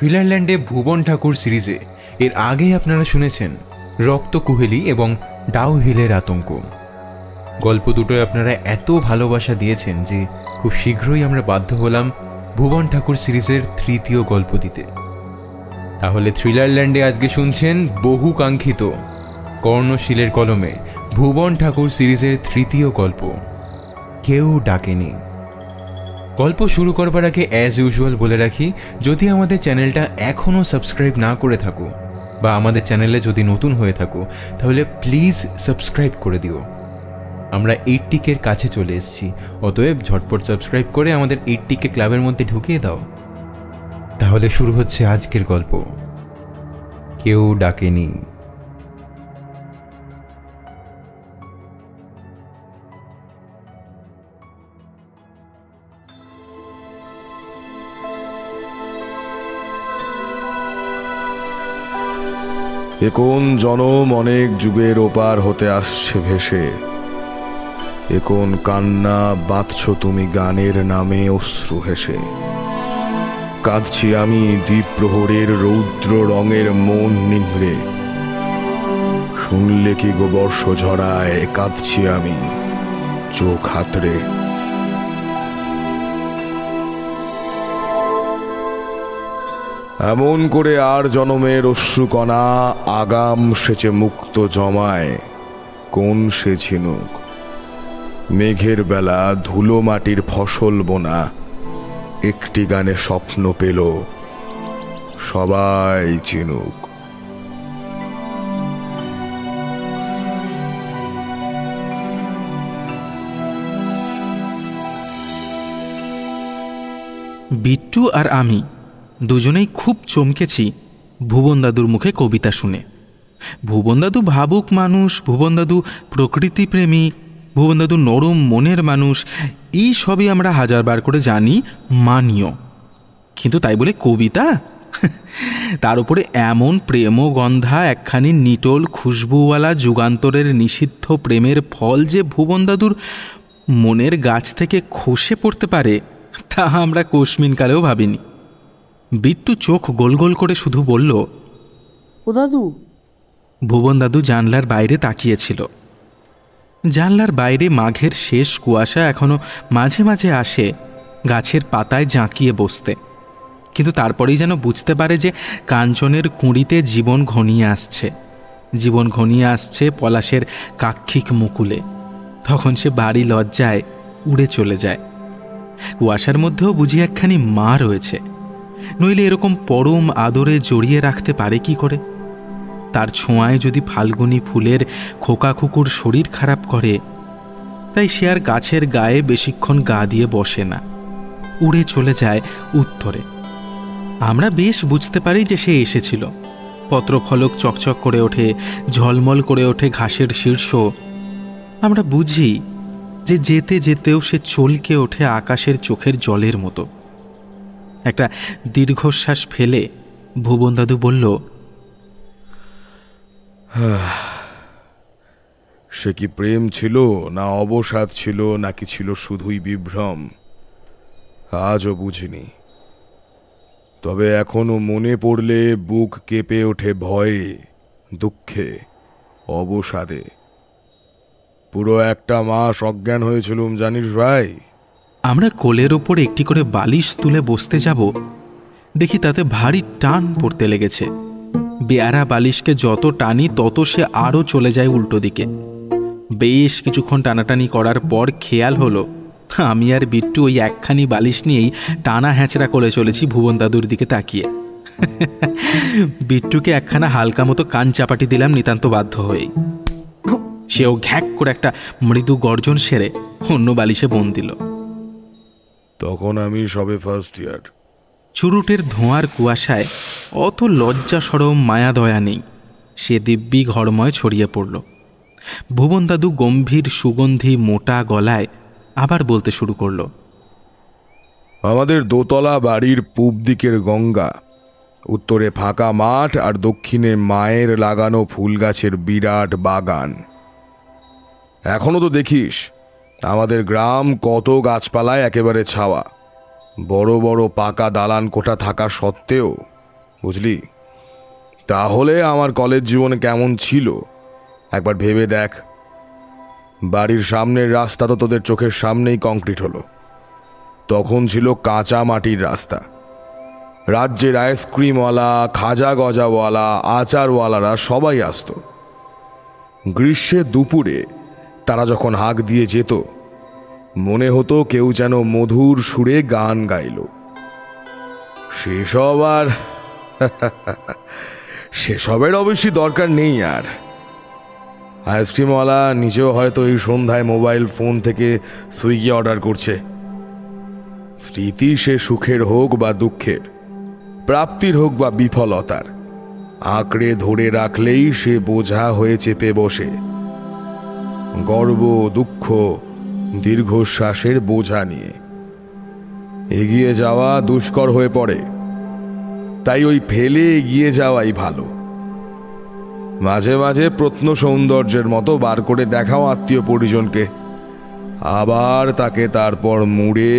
থ্রিলারল্যান্ডে ভুবন ঠাকুর সিরিজে এর আগে আপনারা শুনেছেন রক্ত কুহেলি এবং ডাউ হিলের আতঙ্ক। গল্প দুটোয় আপনারা এত ভালোবাসা দিয়েছেন যে খুব শীঘ্রই আমরা বাধ্য হলাম ভুবন ঠাকুর সিরিজের তৃতীয় গল্প দিতে। তাহলে থ্রিলারল্যান্ডে আজকে শুনছেন বহু কাঙ্ক্ষিত কর্ণশীলের কলমে ভুবন ঠাকুর সিরিজের তৃতীয় গল্প, কেউ ডাকেনি। গল্প শুরু করবার আগে অ্যাজ ইউজুয়াল বলে রাখি, যদি আমাদের চ্যানেলটা এখনও সাবস্ক্রাইব না করে থাকো বা আমাদের চ্যানেলে যদি নতুন হয়ে থাকো তাহলে প্লিজ সাবস্ক্রাইব করে দিও। আমরা 80K কাছে চলে এসেছি, অতএব ঝটপট সাবস্ক্রাইব করে আমাদের 80K ক্লাবের মধ্যে ঢুকিয়ে দাও। তাহলে শুরু হচ্ছে আজকের গল্প, কেউ ডাকেনি। এ কোন জনম অনেক যুগের ওপার হতে আসছে ভেসে, এ কোন কান্না বাঁধছ তুমি গানের নামে অশ্রু হেসে। কাঁদছি আমি দ্বীপ প্রহরের রৌদ্র রঙের মন নিংড়ে, শুনলে কি গো বর্ষ ঝরায় কাঁদছি আমি চোখ হাতড়ে। এমন করে আর জনমের অশ্রুকণা আগাম সেচে মুক্ত জমায় কোন সে ঝিনুক। মেঘের বেলা ধুলো মাটির ফসল বোনা একটি গানে স্বপ্ন পেল সবাই চিনুক। বিট্টু আর আমি দুজনেই খুব চমকেছি ভুবন দাদুর মুখে কবিতা শুনে। ভুবন দাদু ভাবুক মানুষ, ভুবন দাদু প্রকৃতিপ্রেমী, ভুবন দাদু নরম মনের মানুষ, এই সবই আমরা হাজারবার করে জানি, মানিও। কিন্তু তাই বলে কবিতা? তার উপরে এমন প্রেমগন্ধা একখানি নিটোল খুশবুওয়ালা যুগান্তরের নিষিদ্ধ প্রেমের ফল যে ভুবন দাদুর মনের গাছ থেকে খসে পড়তে পারে, তা আমরা কোশমিনকালেও ভাবিনি। বিট্টু চোখ গোল গোল করে শুধু বলল, ও দাদু। ভুবন দাদু জানলার বাইরে তাকিয়েছিল। জানলার বাইরে মাঘের শেষ কুয়াশা এখনো মাঝে মাঝে আসে গাছের পাতায় জাঁকিয়ে বসতে, কিন্তু তারপরেই যেন বুঝতে পারে যে কাঞ্চনের কুঁড়িতে জীবন ঘনিয়ে আসছে, জীবন ঘনিয়ে আসছে পলাশের কাক্ষিক মুকুলে। তখন সে বাড়ি লজ্জায় উড়ে চলে যায়। কুয়াশার মধ্যেও বুঝি একখানি মা রয়েছে, নইলে এরকম পরম আদরে জড়িয়ে রাখতে পারে কি করে? তার ছোঁয়ায় যদি ফাল্গুনী ফুলের খোকা কুকুর শরীর খারাপ করে, তাই সে আর গাছের গায়ে বেশিক্ষণ গা দিয়ে বসে না, উড়ে চলে যায় উত্তরে। আমরা বেশ বুঝতে পারি যে সে এসেছিল। পত্রফলক চকচক করে ওঠে, ঝলমল করে ওঠে ঘাসের শীর্ষ। আমরা বুঝি যে যেতে যেতেও সে চলকে ওঠে আকাশের চোখের জলের মতো। একটা দীর্ঘশ্বাস ফেলে ভুবন দাদু বলল, সে কি প্রেম ছিল না অবসাদ ছিল নাকি ছিল শুধুই বিভ্রম, আজও বুঝিনি। তবে এখনো মনে পড়লে বুক কেঁপে ওঠে ভয়ে, দুঃখে, অবসাদে। পুরো একটা মাস অজ্ঞান হয়েছিলুম জানিস ভাই। আমরা কোলের ওপর একটি করে বালিশ তুলে বসতে যাব, দেখি তাতে ভারী টান পড়তে লেগেছে। বেয়ারা বালিশকে যত টানি তত সে আরও চলে যায় উল্টো দিকে। বেশ কিছুক্ষণ টানাটানি করার পর খেয়াল হলো আমি আর বিট্টু ওই একখানি বালিশ নিয়েই টানা হ্যাঁচড়া করে চলেছি ভুবন দাদুর দিকে তাকিয়ে। বিট্টুকে একখানা হালকা মতো কান চাপাটি দিলাম নিতান্ত বাধ্য হয়েই। সেও ঘ্যাক করে একটা মৃদু গর্জন সেরে অন্য বালিশে বোন দিল। তখন আমি সবে ফার্স্ট ইয়ার। চুরুটের ধোঁয়ার কুয়াশায় অত লজ্জা সরম মায়া দয়া নেই, সে দিব্যি ঘরময় ছড়িয়ে পড়ল। ভুবন দাদু গম্ভীর সুগন্ধি মোটা গলায় আবার বলতে শুরু করল, আমাদের দোতলা বাড়ির পূব দিকের গঙ্গা, উত্তরে ফাঁকা মাঠ আর দক্ষিণে মায়ের লাগানো ফুল গাছের বিরাট বাগান। এখনো তো দেখিস আমাদের গ্রাম কত গাছপালায় একেবারে ছাওয়া। বড় বড় পাকা দালান কোঠা থাকা সত্ত্বেও বুঝলি? তাহলে আমার কলেজ জীবনে কেমন ছিল একবার ভেবে দেখ। বাড়ির সামনের রাস্তা তো তোদের চোখের সামনেই কংক্রিট হলো, তখন ছিল কাঁচা মাটির রাস্তা। রাজ্যের আইসক্রিমওয়ালা, খাজা গজাওয়ালা, আচারওয়ালারা সবাই আসতো। গ্রীষ্মের দুপুরে তারা যখন হাঁক দিয়ে যেত, মনে হতো কেউ যেন মধুর সুরে গান গাইল। সেসবের অবশ্যই দরকার নেই আর। আইসক্রিমওয়ালা নিজেও হয়তো এই সন্ধ্যায় মোবাইল ফোন থেকে সুইগি অর্ডার করছে। স্মৃতি সে সুখের হোক বা দুঃখের, প্রাপ্তির হোক বা বিফলতার, আঁকড়ে ধরে রাখলেই সে বোঝা হয়ে চেপে বসে। গর্ব, দুঃখ, দীর্ঘশ্বাসের বোঝা নিয়ে এগিয়ে যাওয়া দুষ্কর হয়ে পড়ে। তাই ওই ফেলে এগিয়ে যাওয়াই ভালো। মাঝে মাঝে প্রত্ন সৌন্দর্যের মতো বার করে দেখাও আত্মীয় পরিজনকে, আবার তাকে তারপর মুড়ে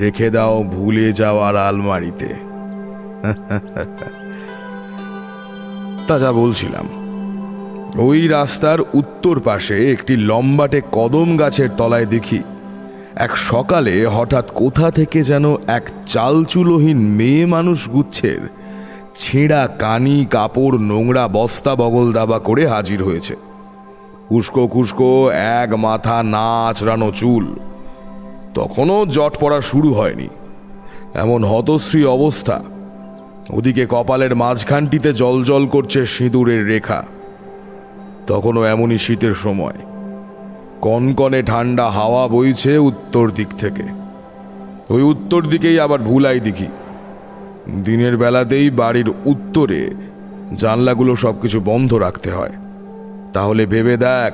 রেখে দাও ভুলে যাওয়ার আলমারিতে। তা যা বলছিলাম, ওই রাস্তার উত্তর পাশে একটি লম্বাটে কদম গাছের তলায় দেখি এক সকালে হঠাৎ কোথা থেকে যেন এক চালচুলোহীন মেয়ে মানুষ গুচ্ছের ছেঁড়া কানি কাপড় নোংরা বস্তা বগল দাবা করে হাজির হয়েছে। উস্কো খুস্কো এক মাথা না আঁচড়ানো চুল, তখনও জট পড়া শুরু হয়নি, এমন হতশ্রী অবস্থা। ওদিকে কপালের মাঝখানটিতে জলজল করছে সিঁদুরের রেখা। তখনও এমনই শীতের সময়, কনকনে ঠান্ডা হাওয়া বইছে উত্তর দিক থেকে। ওই উত্তর দিকেই আবার ভুলাই দিঘি। দিনের বেলাতেই বাড়ির উত্তরে জানলাগুলো সবকিছু বন্ধ রাখতে হয়। তাহলে ভেবে দেখ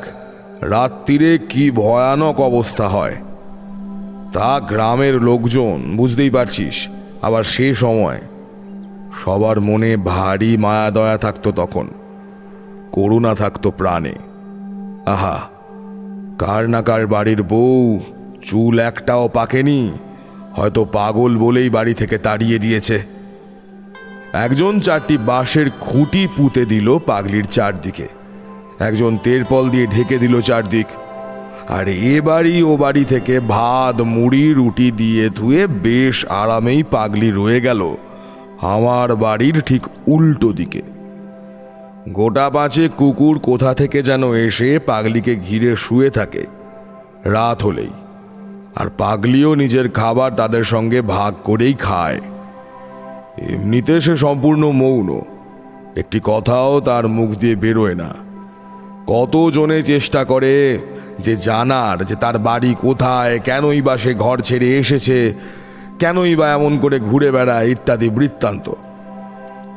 রাত্রিরে কি ভয়ানক অবস্থা হয়। তা গ্রামের লোকজন বুঝতেই পারছিস। আবার সে সময় সবার মনে ভারী মায়া দয়া থাকতো, তখন করুণা থাকতো প্রাণে। আহা, কার না কার বাড়ির বউ চুল একটাও পাকেনি, হয়তো পাগল বলেই বাড়ি থেকে তাড়িয়ে দিয়েছে। একজন 4টি বাঁশের খুঁটি পুঁতে দিল পাগলির চারদিকে, একজন তেরপল দিয়ে ঢেকে দিল চারদিক। আর এ বাড়ি ও বাড়ি থেকে ভাত মুড়ি রুটি দিয়ে ধুয়ে বেশ আরামেই পাগলি রয়ে গেল আমার বাড়ির ঠিক উল্টো দিকে। গোটা 5 কুকুর কোথা থেকে যেন এসে পাগলিকে ঘিরে শুয়ে থাকে রাত হলেই, আর পাগলিও নিজের খাবার তাদের সঙ্গে ভাগ করেই খায়। এমনিতে সে সম্পূর্ণ মৌন, একটি কথাও তার মুখ দিয়ে বেরোয় না। কতজনে চেষ্টা করে যে জানার যে তার বাড়ি কোথায়, কেনই বা সে ঘর ছেড়ে এসেছে, কেনই বা এমন করে ঘুরে বেড়ায় ইত্যাদি বৃত্তান্ত।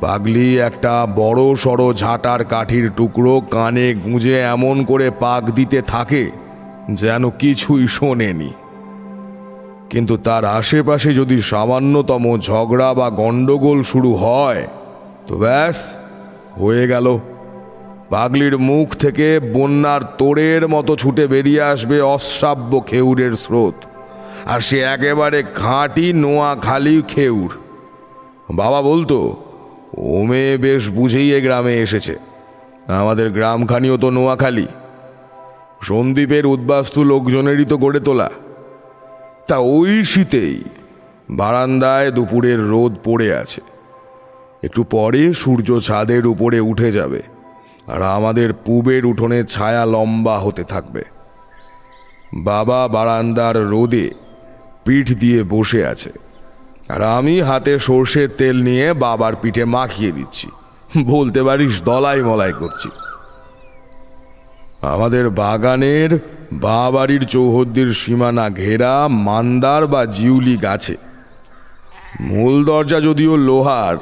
পাগলি একটা বড় সড়ো ঝাঁটার কাঠির টুকরো কানে গুঁজে এমন করে পাক দিতে থাকে যেন কিছুই শোনেনি। কিন্তু তার আশেপাশে যদি সামান্যতম ঝগড়া বা গন্ডগোল শুরু হয় তো ব্যাস হয়ে গেল। পাগলির মুখ থেকে বন্যার তোড়ের মতো ছুটে বেরিয়ে আসবে অশ্রাব্য খেউরের স্রোত, আর সে একেবারে খাঁটি নোয়াখালী খেউর। বাবা বলতো ও মেয়ে বেশ বুঝেই এ গ্রামে এসেছে। আমাদের গ্রামখানিও তো নোয়াখালী, সন্দীপের উদ্বাস্তু লোকজনেরই তো গড়ে তোলা। তা ওই শীতেই বারান্দায় দুপুরের রোদ পড়ে আছে, একটু পরে সূর্য ছাদের উপরে উঠে যাবে, আর আমাদের পূবের উঠোনে ছায়া লম্বা হতে থাকবে। বাবা বারান্দার রোদে পিঠ দিয়ে বসে আছে, আর আমি হাতে সর্ষের তেল নিয়ে বাবার পিঠে মাখিয়ে দিচ্ছি, বলতে পারিস দলাই মলাই করছি। আমাদের বাগানের বাড়ির চৌহদ্দির সীমানা ঘেরা মান্দার বা জিউলি গাছে। মূল দরজা যদিও লোহার,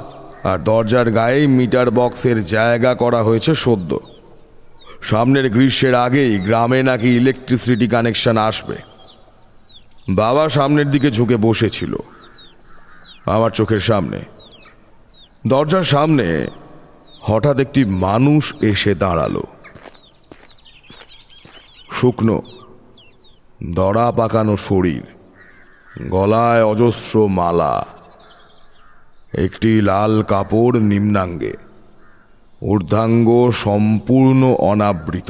আর দরজার গায়ে মিটার বক্সের জায়গা করা হয়েছে সদ্য। সামনের গ্রীষ্মের আগেই গ্রামে নাকি ইলেকট্রিসিটি কানেকশন আসবে। বাবা সামনের দিকে ঝুঁকে বসেছিল আমার চোখের সামনে। দরজার সামনে হঠাৎ একটি মানুষ এসে দাঁড়ালো। শুকনো দড়া পাকানো শরীর, গলায় অজস্র মালা, একটি লাল কাপড় নিম্নাঙ্গে, ঊর্ধ্বাঙ্গ সম্পূর্ণ অনাবৃত।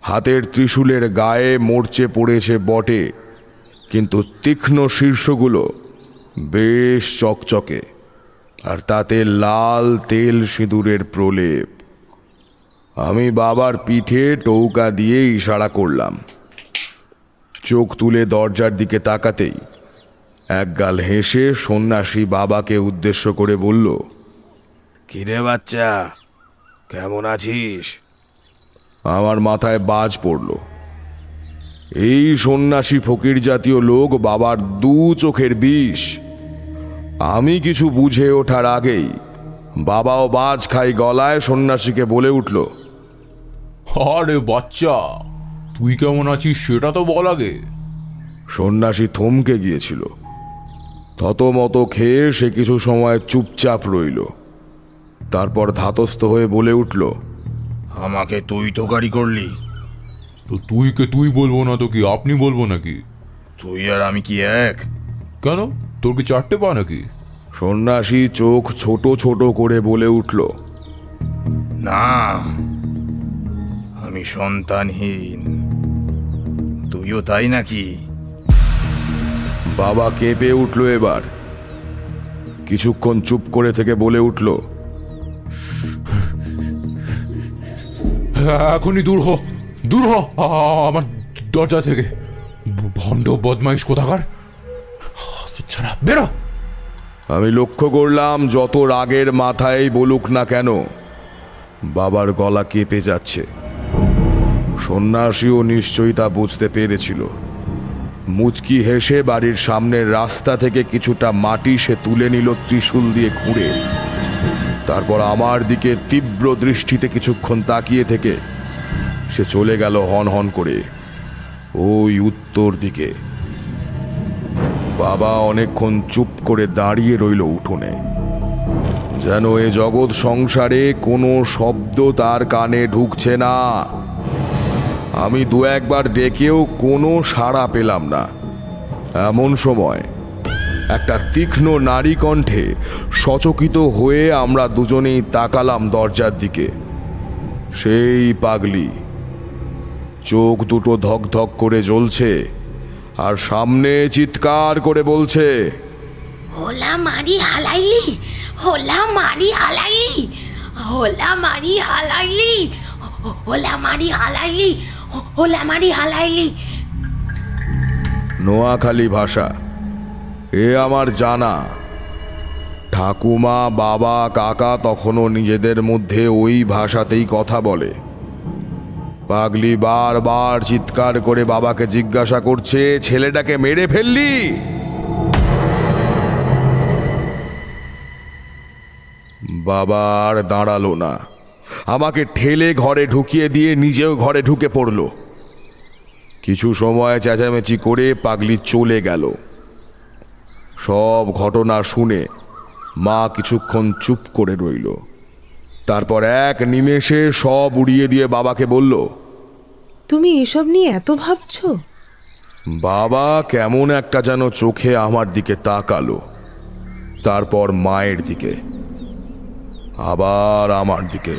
হাতের ত্রিশূলের গায়ে মরচে পড়েছে বটে, কিন্তু তীক্ষ্ণ শীর্ষগুলো বেশ চকচকে, আর তাতে লাল তেল সিঁদুরের প্রলেপ। আমি বাবার পিঠে টৌকা দিয়ে ইশারা করলাম। চোখ তুলে দরজার দিকে তাকাতেই একগাল হেসে সন্ন্যাসী বাবাকে উদ্দেশ্য করে বলল, কিরে বাচ্চা, কেমন আছিস? আমার মাথায় বাজ পড়ল। এই সন্ন্যাসী ফকির জাতীয় লোক বাবার দু চোখের বিষ। আমি কিছু বুঝে ওঠার আগেই বাবাও বাজ খাই গলায় সন্ন্যাসীকে বলে উঠল, আরে বাচ্চা, তুই কেমন আছিস সেটা তো বল আগে। সন্ন্যাসী থমকে গিয়েছিল। থতমত খেয়ে সে কিছু সময় চুপচাপ রইল। তারপর ধাতস্থ হয়ে বলে উঠল, আমাকে তুই তোকারি করলি? তো তুইকে তুই বলবো না তো কি আপনি বলবো নাকি? তুই আর আমি কি এক? কেন, তোর কি চারটে পা নাকি? সন্ন্যাসী চোখ ছোট ছোট করে বলে উঠল, না, আমি সন্তানহীন। তুইও তাই নাকি? বাবা কেঁপে উঠল। এবার কিছুক্ষণ চুপ করে থেকে বলে উঠল, এখনই দূর হ, দূর হ আমার দরজা থেকে, ভণ্ড বদমাইশ কোথাকার, ছাড়া বেরো। আমি লক্ষ্য করলাম যত রাগের মাথায় বলুক না কেন, বাবার গলা কেঁপে যাচ্ছে। সন্ন্যাসীও নিশ্চয়ই তা বুঝতে পেরেছিল। মুচকি হেসে বাড়ির সামনের রাস্তা থেকে কিছুটা মাটি সে তুলে নিল ত্রিশূল দিয়ে খুঁড়ে। তারপর আমার দিকে তীব্র দৃষ্টিতে কিছুক্ষণ তাকিয়ে থেকে সে চলে গেল হন হন করে ওই উত্তর দিকে। বাবা অনেকক্ষণ চুপ করে দাঁড়িয়ে রইল উঠোনে, যেন এ জগৎ সংসারে কোনো শব্দ তার কানে ঢুকছে না। আমি দু একবার ডেকেও কোনো সাড়া পেলাম না। এমন সময় একটা তীক্ষ্ণ নারী কণ্ঠে সচকিত হয়ে আমরা দুজনেই তাকালাম দরজার দিকে। সেই পাগলি, চোখ দুটো ধক ধক করে জ্বলছে, আর সামনে চিৎকার করে বলছে, হোলা মারি হালাইলি, হোলা মারি হালাইলি, হোলা মারি হালাইলি, হোলা মারি হালাইলি, হোলা মারি হালাইলি। নোয়াখালী ভাষা এ আমার জানা। ঠাকুমা, বাবা, কাকা তখনও নিজেদের মধ্যে ওই ভাষাতেই কথা বলে। পাগলি বারবার চিৎকার করে বাবাকে জিজ্ঞাসা করছে, ছেলেটাকে মেরে ফেললি? বাবা আর দাঁড়ালো না, আমাকে ঠেলে ঘরে ঢুকিয়ে দিয়ে নিজেও ঘরে ঢুকে পড়ল। কিছু সময় চেঁচামেচি করে পাগলি চলে গেল। সব ঘটনা শুনে মা কিছুক্ষণ চুপ করে রইল। তারপর এক নিমেষে সব উড়িয়ে দিয়ে বাবাকে বলল, তুমি এসব নিয়ে এত ভাবছো? বাবা কেমন একটা যেন চোখে আমার দিকে তাকালো, তারপর মায়ের দিকে, আবার আমার দিকে।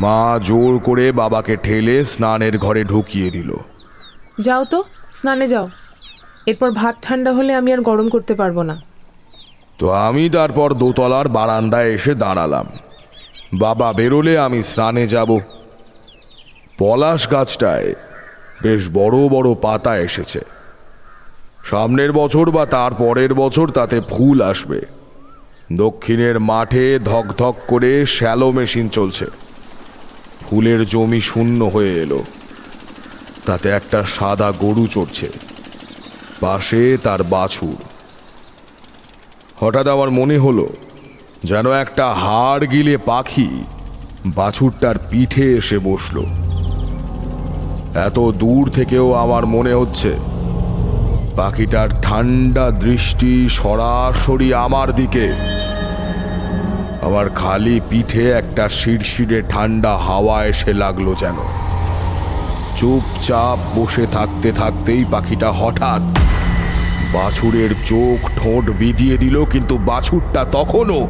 মা জোর করে বাবাকে ঠেলে স্নানের ঘরে ঢুকিয়ে দিল। যাও তো, স্নানে যাও, এরপর ভাত ঠান্ডা হলে আমি আর গরম করতে পারবো না। তো আমি তারপর দোতলার বারান্দায় এসে দাঁড়ালাম। বাবা বেরোলে আমি স্নানে যাব। পলাশ গাছটায় বেশ বড় বড় পাতা এসেছে। সামনের বছর বা তার পরের বছর তাতে ফুল আসবে। দক্ষিণের মাঠে ধক ধক করে শ্যালো মেশিন চলছে। ফুলের জমি শূন্য হয়ে এলো। তাতে একটা সাদা গরু চড়ছে, পাশে তার বাছুর। হঠাৎ আমার মনে হলো যেন একটা হাড় গিলে পাখি বাছুরটার পিঠে এসে বসল। এত দূর থেকেও আমার মনে হচ্ছে পাখিটার ঠান্ডা দৃষ্টি সরাসরি আমার দিকে। আমার খালি পিঠে একটা শিরশিরে ঠান্ডা হাওয়া এসে লাগলো যেন। চুপচাপ বসে থাকতে থাকতেই পাখিটা হঠাৎ বাছুরের চোখ ঠোঁট বিধিয়ে দিল, কিন্তু বাছুরটা তখনও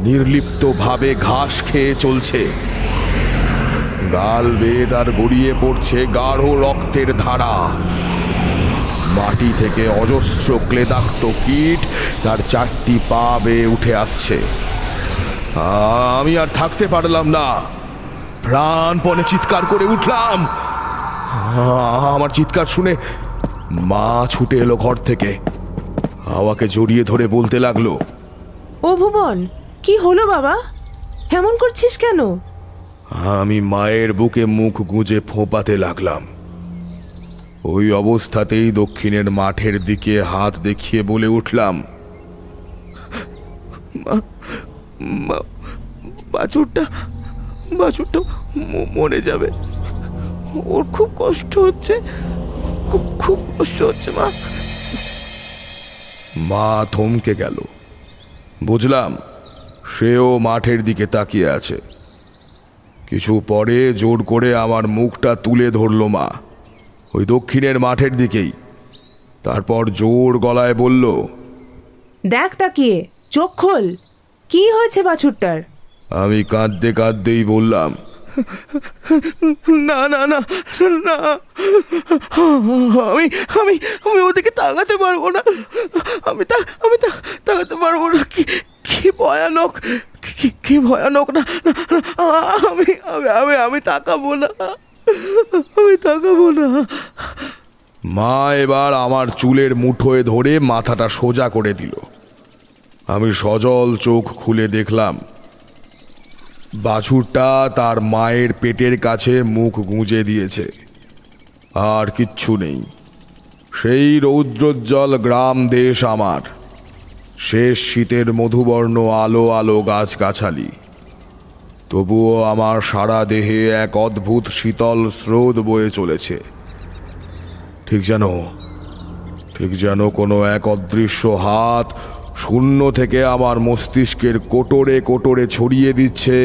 নির্লিপ্তভাবে ঘাস খেয়ে চলছে। গাল বেয়ে তার গড়িয়ে পড়ছে গাঢ় রক্তের ধারা। মাটি থেকে অজস্র ক্লেদাক্ত কীট তার 4টি পা বেয়ে উঠে আসছে। আমি আর থাকতে পারলাম না, প্রাণপণে চিৎকার করে উঠলাম। আমার চিৎকার শুনে মা ছুটে এলো ঘর থেকে, আমাকে জড়িয়ে ধরে বলতে লাগলো, ও ভুবন, কি হলো বাবা? এমন করছিস কেন? আমি মায়ের বুকে মুখ গুঁজে ফোঁপাতে লাগলাম। ওই অবস্থাতেই দক্ষিণের মাঠের দিকে হাত দেখিয়ে বলে উঠলাম, বাছুরটা মরে যাবে, ওর খুব কষ্ট হচ্ছে, খুব কষ্ট হচ্ছে মা। মা থমকে গেল। বুঝলাম সেও মাঠের দিকে তাকিয়ে আছে। কিছু পরে জোর করে আমার মুখটা তুলে ধরল মা, ওই দক্ষিণের মাঠের দিকেই। তারপর জোর গলায় বলল, দেখ তাকিয়ে, চোখ খোল, কি হয়েছে বাছুরটার? আমি কাঁদতে কাঁদতেই বললাম, না না না না, আমি আমি আমি ওদিকে তাকাতে পারবো না, আমি তাকাতে পারবো না। কি ভয়ানক, কি ভয়ানক! না আমি আমি আমি তাকাবো না, আমি তাকাবো না। মা এবার আমার চুলের মুঠোয় ধরে মাথাটা সোজা করে দিল। আমি সজল চোখ খুলে দেখলাম বাছুরটা তার মায়ের পেটের কাছে মুখ গুঁজে দিয়েছে, আর কিচ্ছু নেই। সেই রৌদ্রোজ্জ্বল গ্রাম দেশ আমার, শেষ শীতের মধুবর্ণ আলো আলো গাছগাছালি। তবুও আমার সারা দেহে এক অদ্ভুত শীতল স্রোত বয়ে চলেছে। ঠিক যেন কোনো এক অদৃশ্য হাত শূন্য থেকে আমার মস্তিষ্কের কোটরে কোটরে ছড়িয়ে দিচ্ছে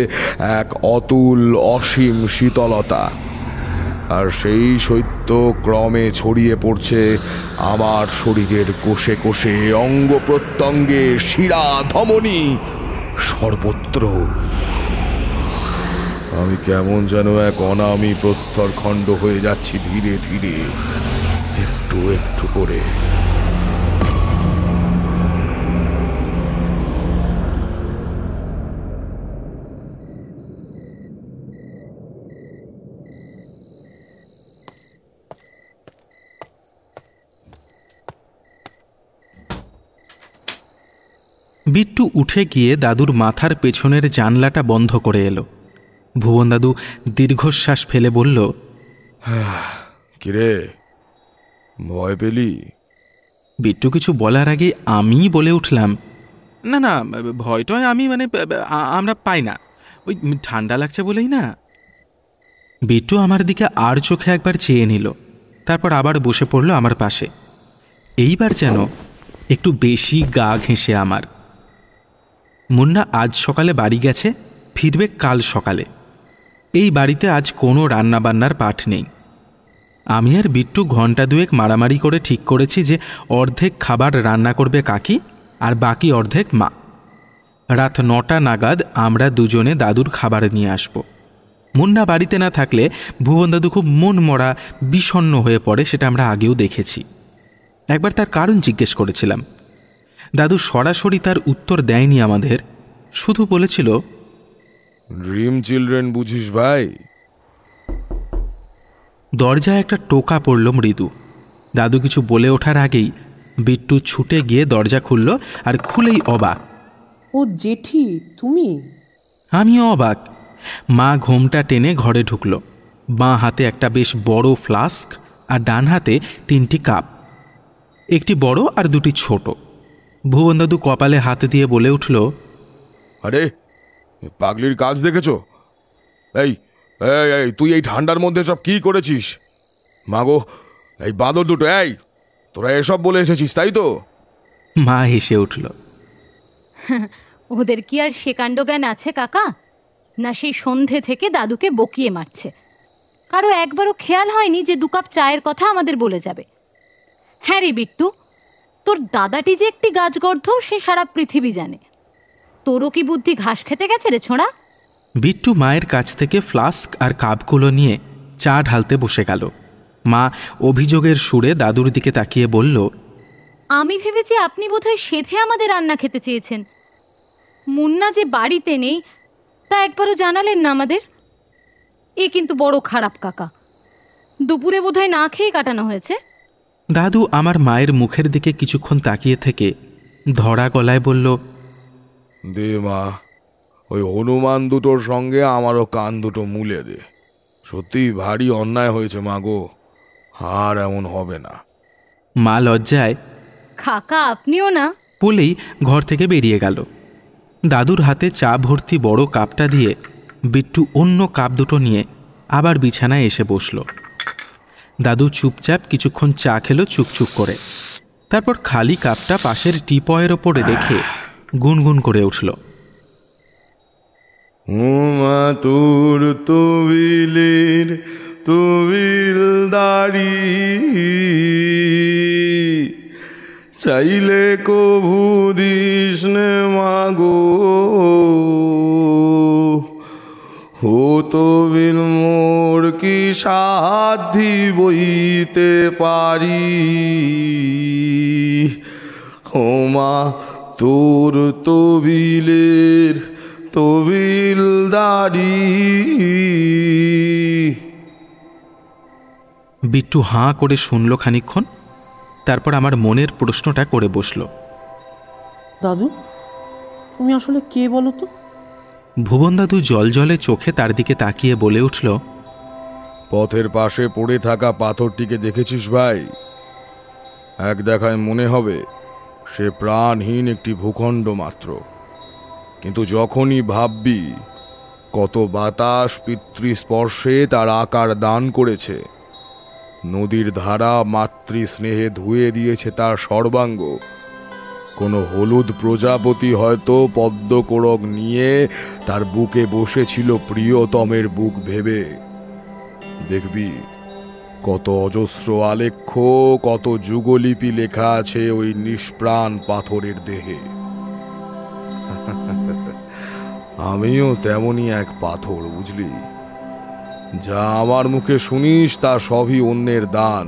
এক অতুল অসীম শীতলতা। আর সেই শৈত্য ক্রমে ছড়িয়ে পড়ছে আমার শরীরের কোষে কোষে, অঙ্গ প্রত্যঙ্গে, শিরা ধমনী, সর্বত্র। আমি কেমন যেন এক অনামী প্রস্তরখণ্ড হয়ে যাচ্ছি ধীরে ধীরে, একটু একটু করে। বিট্টু উঠে গিয়ে দাদুর মাথার পেছনের জানলাটা বন্ধ করে এলো। ভুবন দাদু দীর্ঘশ্বাস ফেলে বলল, কিরে, ভয় পেলি? বিট্টু কিছু বলার আগে আমি বলে উঠলাম, না না, ভয়টয় আমি আমরা পাই না, ওই ঠান্ডা লাগছে বলেই না। বিট্টু আমার দিকে আর চোখে একবার চেয়ে নিল, তারপর আবার বসে পড়ল আমার পাশে। এইবার যেন একটু বেশি গা ঘেঁষে আমার। মুন্না আজ সকালে বাড়ি গেছে, ফিরবে কাল সকালে। এই বাড়িতে আজ কোনো রান্নাবান্নার পাঠ নেই। আমি আর বিট্টু ঘন্টা দুয়েক মারামারি করে ঠিক করেছি যে অর্ধেক খাবার রান্না করবে কাকি আর বাকি অর্ধেক মা। রাত 9টা নাগাদ আমরা দুজনে দাদুর খাবার নিয়ে আসব। মুন্না বাড়িতে না থাকলে ভুবন দাদু খুব মন মরা বিষণ্ণ হয়ে পড়ে, সেটা আমরা আগেও দেখেছি। একবার তার কারণ জিজ্ঞেস করেছিলাম। দাদু সরাসরি তার উত্তর দেয়নি আমাদের, শুধু বলেছিল, ড্রিম চিলড্রেন বুঝিস ভাই। দরজায় একটা টোকা পড়ল মৃদু। দাদু কিছু বলে ওঠার আগেই বিট্টু ছুটে গিয়ে দরজা খুলল, আর খুলেই অবাক। ও জেঠি, তুমি? আমিও অবাক। মা ঘোমটা টেনে ঘরে ঢুকল। বাঁ হাতে একটা বেশ বড় ফ্লাস্ক আর ডান হাতে 3টি কাপ, একটি বড় আর 2টি ছোট। ভুবন দাদু কপালে হাত দিয়ে বলে উঠল, আরে পাগলির কাজ দেখেছো? এই এই তুই এই ঠান্ডার মধ্যে সব কি করেছিস? মাগো, এই বাঁদর দুটো, এই তোরা এসব বলে এসেছিস তাই তো? মা হেসে উঠল। ওদের কি আর সে কাণ্ড জ্ঞান আছে কাকা? না সেই সন্ধে থেকে দাদুকে বকিয়ে মারছে। কারো একবারও খেয়াল হয়নি যে 2 কাপ চায়ের কথা আমাদের বলে যাবে। হ্যাঁ রে বিট্টু, তোর দাদাটি যে একটি গাছগর্ধ সে সারা পৃথিবী জানে। তোরও কি বুদ্ধি ঘাস খেতে গেছে রে ছোঁড়া? বিট্টু মায়ের কাছ থেকে ফ্লাস্ক আর কাপগুলো নিয়ে চা ঢালতে বসে গেল। মা অভিযোগের সুরে দাদুর দিকে তাকিয়ে বলল, আমি ভেবেছি আপনি বোধহয় সেধে আমাদের রান্না খেতে চেয়েছেন। মুন্না যে বাড়িতে নেই তা একবারও জানালেন না আমাদের। এ কিন্তু বড় খারাপ কাকা। দুপুরে বোধহয় না খেয়ে কাটানো হয়েছে। দাদু আমার মায়ের মুখের দিকে কিছুক্ষণ তাকিয়ে থেকে ধরা গলায় বলল, দে মা, ওই হনুমান দুটোর সঙ্গে আমারও কান দুটো মুলে দে। সত্যি ভারী অন্যায় হয়েছে মা গো, আর এমন হবে না। মা লজ্জায় কাকা আপনিও না বলেই ঘর থেকে বেরিয়ে গেল। দাদুর হাতে চা ভর্তি বড় কাপটা দিয়ে বিট্টু অন্য কাপ দুটো নিয়ে আবার বিছানায় এসে বসল। দাদু চুপচাপ কিছুক্ষণ চা খেলো চুকচুক করে। তারপর খালি কাপটা পাশের টিপয়ের ওপরে রেখে গুনগুন করে উঠল, হুমা তোর তবিলের তবিল দাড়ি, চাইলে কভু দিস নে মাগো, হো তবিল মোর কি সাধ্যি বইতে পারি, হোমা তোর তবিলের তবিল দাড়ি। বিট্টু হাঁ করে শুনল খানিকক্ষণ, তারপর আমার মনের প্রশ্নটা করে বসল। দাদু, তুমি আসলে কে বলো তো? ভুবন দাদু জলজলে চোখে তার দিকে তাকিয়ে বলে উঠল, পথের পাশে পড়ে থাকা পাথরটিকে দেখেছিস ভাই? এক দেখায় মনে হবে সে প্রাণহীন একটি ভূখণ্ড মাত্র, কিন্তু যখনই ভাববি কত বাতাস পিতৃস্পর্শে তার আকার দান করেছে, নদীর ধারা মাতৃস্নেহে ধুয়ে দিয়েছে তার সর্বাঙ্গ, কোনো হলুদ প্রজাপতি হয়তো পদ্মকোরক নিয়ে তার বুকে বসেছিল প্রিয়তমের বুক ভেবে, দেখবি কত অজস্র আলেখ্য, কত যুগলিপি লেখা আছে ওই নিষ্প্রাণ পাথরের দেহে। আমিও তেমনই এক পাথর, বুঝলি? যা আমার মুখে শুনিস তা সবই অন্যের দান।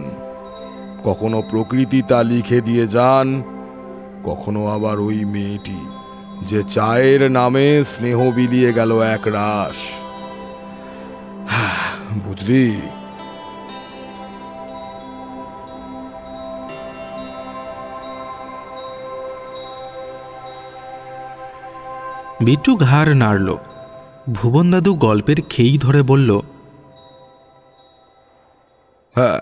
কখনো প্রকৃতি তা লিখে দিয়ে যান, কখনো আবার ওই মেয়েটি যে চায়ের নামে স্নেহ বিলিয়ে গেল এক রাস, বুঝলি? বিট্টু ঘাড় নাড়ল। ভুবন দাদু গল্পের খেই ধরে বলল, হ্যাঁ,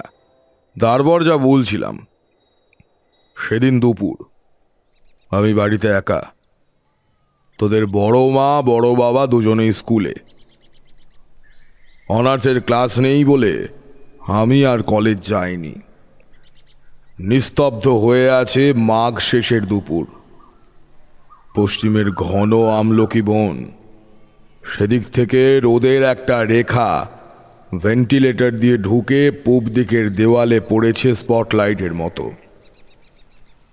তারপর যা বলছিলাম, সেদিন দুপুর আমি বাড়িতে একা। তোদের বড় মা বড় বাবা দুজনেই স্কুলে। অনার্সের ক্লাস নেই বলে আমি আর কলেজ যাইনি। নিস্তব্ধ হয়ে আছে মাঘ শেষের দুপুর। পশ্চিমের ঘন আমলকি বন, সেদিক থেকে রোদের একটা রেখা ভেন্টিলেটর দিয়ে ঢুকে পূব দিকের দেওয়ালে পড়েছে স্পটলাইটের মতো।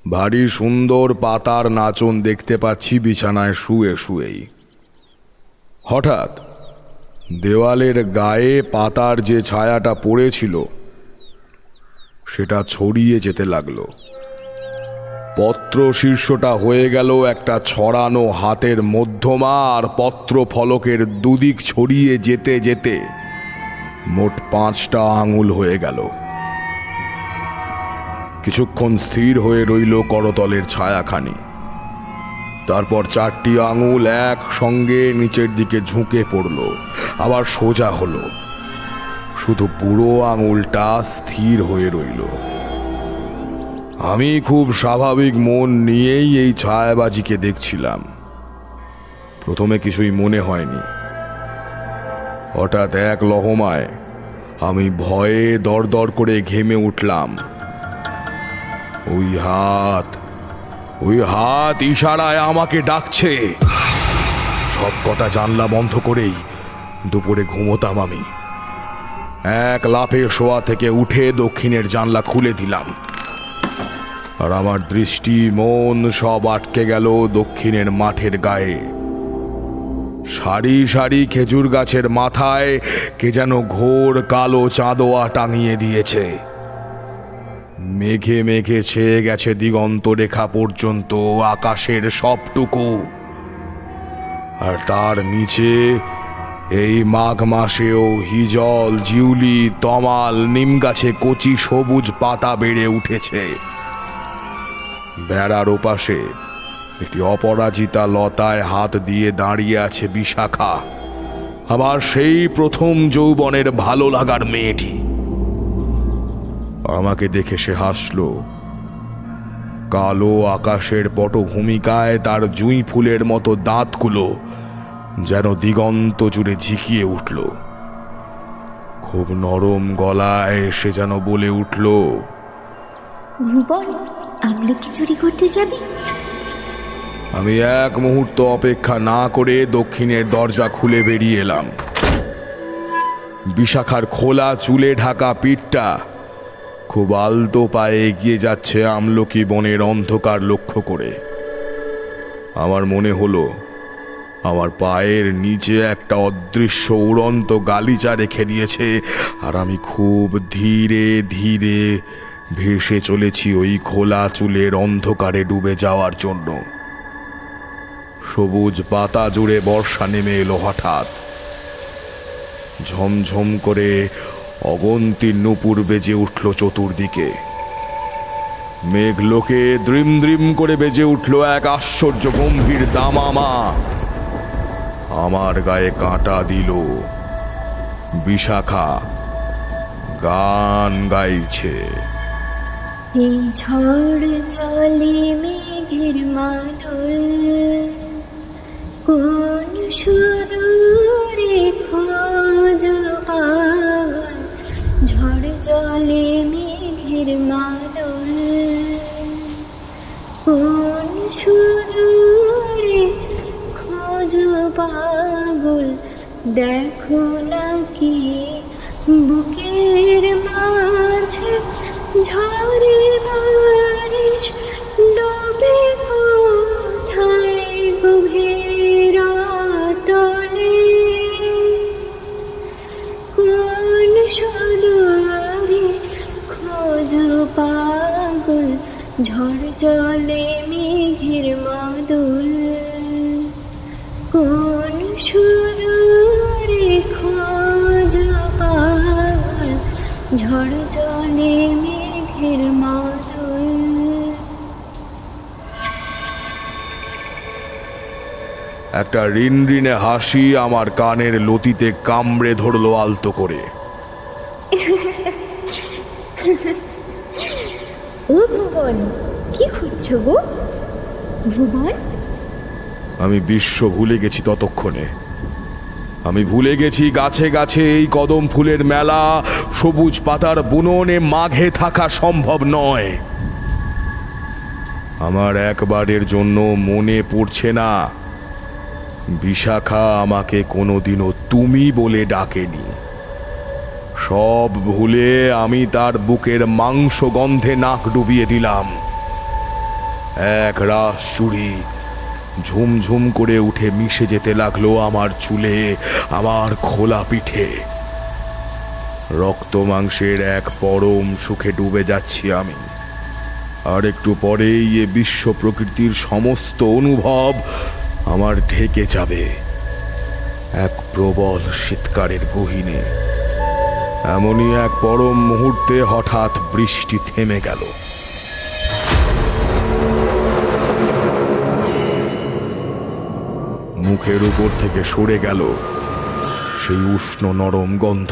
ভারী সুন্দর পাতার নাচন দেখতে পাচ্ছি বিছানায় শুয়ে শুয়েই। হঠাৎ দেওয়ালের গায়ে পাতার যে ছায়াটা পড়েছিল সেটা ছড়িয়ে যেতে লাগলো। পত্র শীর্ষটা হয়ে গেল একটা ছড়ানো হাতের মধ্যমা, আর পত্র ফলকের দুদিক ছড়িয়ে যেতে যেতে মোট 5টা আঙুল হয়ে গেল। কিছুক্ষণ স্থির হয়ে রইল করতলের ছায়াখানি। তারপর 4টি আঙুল একসঙ্গে নিচের দিকে ঝুঁকে পড়ল, আবার সোজা হলো। শুধু বুড়ো আঙুলটা স্থির হয়ে রইল। আমি খুব স্বাভাবিক মন নিয়েই এই ছায়াবাজিকে দেখছিলাম। প্রথমে কিছুই মনে হয়নি। হঠাৎ এক লহমায় আমি ভয়ে দরদর করে ঘেমে উঠলাম। ওই হাত ইশারায় আমাকে ডাকছে। সব কটা জানলা বন্ধ করেই দুপুরে ঘুমোতাম আমি। এক লাফে শোয়া থেকে উঠে দক্ষিণের জানলা খুলে দিলাম। আর আমার দৃষ্টি মন সব আটকে গেল দক্ষিণের মাঠের গায়ে। সারি সারি খেজুর গাছের মাথায় কে যেন ঘোর কালো চাঁদোয়া টাঙিয়ে দিয়েছে। মেঘে মেঘে ছেয়ে গেছে দিগন্ত রেখা পর্যন্ত আকাশের সবটুকু। আর তার নিচে এই মাঘ মাসেও হিজল, জিউলি, তমাল, নিম গাছে কচি সবুজ পাতা বেড়ে উঠেছে। বেড়ার ওপাশে একটি অপরাজিতা লতায় হাত দিয়ে দাঁড়িয়ে আছে বিশাখা, আবার সেই প্রথম যৌবনের ভালো লাগার মেয়েটি। আমাকে দেখে সে হাসল। কালো আকাশের পটভূমিকায় তার জুঁই ফুলের মতো দাঁতগুলো যেন দিগন্ত জুড়ে ঝিকিয়ে উঠল। খুব নরম গলায় সে যেন বলে উঠল, ভুবন, আমলকি চুরি করতে যাবি? আমি এক মুহূর্ত অপেক্ষা না করে দক্ষিণের দরজা খুলে বেরিয়ে এলাম। বিশাখার খোলা চুলে ঢাকা পিঠটা খুব আলতো পায়ে এগিয়ে যাচ্ছে আমলকি বনের অন্ধকার লক্ষ্য করে। আমার মনে হলো আমার পায়ের নিচে একটা অদৃশ্য উড়ন্ত গালিচা রেখে দিয়েছে, আর আমি খুব ধীরে ধীরে ভেসে চলেছি ওই খোলা চুলের অন্ধকারে ডুবে যাওয়ার জন্য। সবুজ পাতা জুড়ে বর্ষা নেমে এলো হঠাৎ। ঝমঝম করে অগন্তি নূপুর বেজে উঠল চতুর্দিকে। মেঘলোকে দ্রিম দ্রিম করে বেজে উঠল এক আশ্চর্য গম্ভীর দামামা। আমার গায়ে কাঁটা দিল। বিশাখা গান গাইছে। এই ঝড় চলে মেঘের মাদল, কোন সুদূরে খোঁজ পাগল। ঝড় চলে মেঘের মাদল, কোন সুদূরে খোঁজ পাগল। দেখো নাকি বুকের মাঝে ঝরে বারিশ ডোবে কোথায় গভীর তলে। কোন সুদূরে খোঁজ পাগল, ঝড় চলে মেঘের মাদল। কোন সুদূরে খোঁজ পাগল, ঝড় চলে মেঘের মাদল। একটা রিনরিনে হাসি আমার কানের লতিতে কামড়ে ধরলো আলতো করে। ও ভুবন, কি খুঁজছো গো? ভুবন, আমি বিশ্ব ভুলে গেছি ততক্ষণে। আমি ভুলে গেছি গাছে গাছে এই কদম ফুলের মেলা, সবুজ পাতার বুননে মাঘে থাকা সম্ভব নয়। আমার একবারের জন্য মনে পড়ছে না বিশাখা আমাকে কোনোদিনও তুমি বলে ডাকেনি। সব ভুলে আমি তার বুকের মাংস গন্ধে নাক ডুবিয়ে দিলাম। এক রাস চুড়ি ঝুমঝুম করে উঠে মিশে যেতে লাগলো আমার চুলে, আমার খোলা পিঠে। রক্ত মাংসের এক পরম সুখে ডুবে যাচ্ছি আমি। আর একটু পরেই এ বিশ্ব প্রকৃতির সমস্ত অনুভব আমার ঢেকে যাবে এক প্রবল শীতকারের গহীনে। এমনই এক পরম মুহূর্তে হঠাৎ বৃষ্টি থেমে গেল। মুখের উপর থেকে সরে গেল সেই উষ্ণ নরম গন্ধ।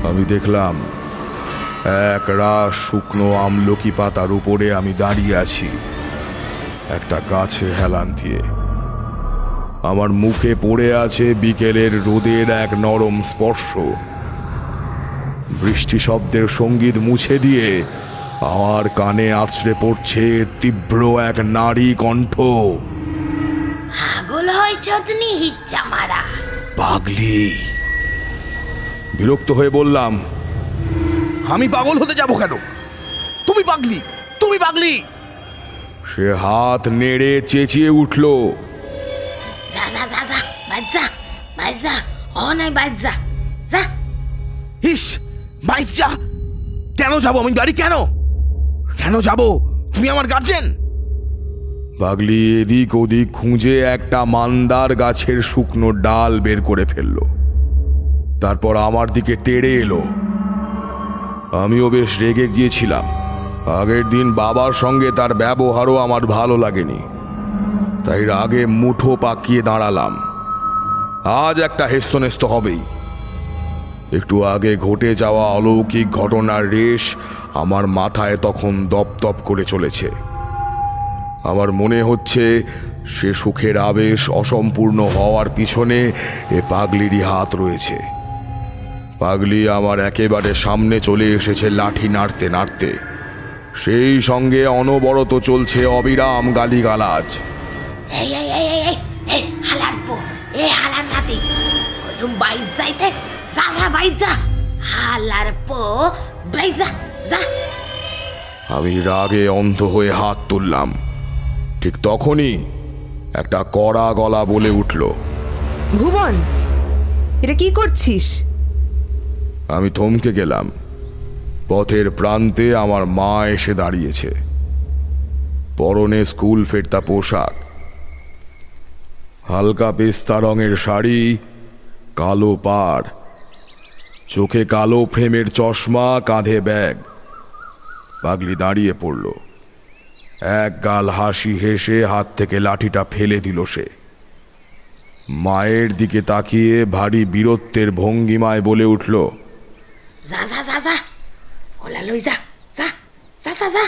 আমি দেখলাম এক রাস শুকনো আমলকি পাতার উপরে আমি দাঁড়িয়ে আছি একটা গাছে হেলান দিয়ে। আমার মুখে পড়ে আছে বিকেলের রোদের এক নরম স্পর্শ। বৃষ্টি শব্দের সঙ্গীত মুছে দিয়ে আমার কানে আছড়ে পড়ছে তীব্র এক নারী কণ্ঠ। পাগল হয়েছ তুমি হিচ্চা মারা? পাগলি। বিরক্ত হয়ে বললাম, আমি পাগল হতে যাব কেন? তুমি পাগলি। তুমি পাগলি? সে হাত নেড়ে চেঁচিয়ে উঠল, যা যা যা যা, বাচ্চা বাচ্চা, ও নাই বাচ্চা, যা। ইস, বাচ্চা? কেন যাবো আমি বাড়ি? কেন কেন যাবো? তুমি আমার গার্জেন। পাগলি এদিক ওদিক খুঁজে একটা মান্দার গাছের শুকনো ডাল বের করে ফেলল, তারপর আমার দিকে তেড়ে এলো। আমিও বেশ রেগে গিয়েছিলাম। আগের দিন বাবার সঙ্গে তার ব্যবহারও আমার ভালো লাগেনি, তাই রাগে মুঠো পাকিয়ে দাঁড়ালাম। আজ একটা হেস্তনেস্ত হবেই। একটু আগে ঘটে যাওয়া অলৌকিক ঘটনার রেশ আমার মাথায় তখন দপদপ করে চলেছে। আমার মনে হচ্ছে সে সুখের আবেশ অসম্পূর্ণ হওয়ার পিছনে এ পাগলিরই হাত রয়েছে। পাগলি আমার একেবারে সামনে চলে এসেছে লাঠি নাড়তে নাড়তে, সেই সঙ্গে অনবরত চলছে অবিরাম গালিগালাজ। এই এই এই এই এই হালার পো, এ হালার নাতি, কলুম বাইর যাইতে, যা যা বাইর যা, হালার পো, বাইর যা যা। আমি রাগে অন্ধ হয়ে হাত তুললাম। ঠিক তখনই একটা কড়া গলা বলে উঠল, ভুবন, এটা কি করছিস? আমি থমকে গেলাম। পথের প্রান্তে আমার মা এসে দাঁড়িয়েছে, পরনে স্কুল ফেরতা পোশাক, হালকা পেস্তা রঙের শাড়ি, কালো পাড়, চোখে কালো ফ্রেমের চশমা, কাঁধে ব্যাগ। পাগলি দাঁড়িয়ে পড়ল। এক গাল হাসি হেসে হাত থেকে লাঠিটা ফেলে দিল সে। মায়ের দিকে তাকিয়ে ভারী বীরত্বের ভঙ্গিমায় বলে উঠল, যা যা যা যা, ওলা লই যা যা যা যা যা।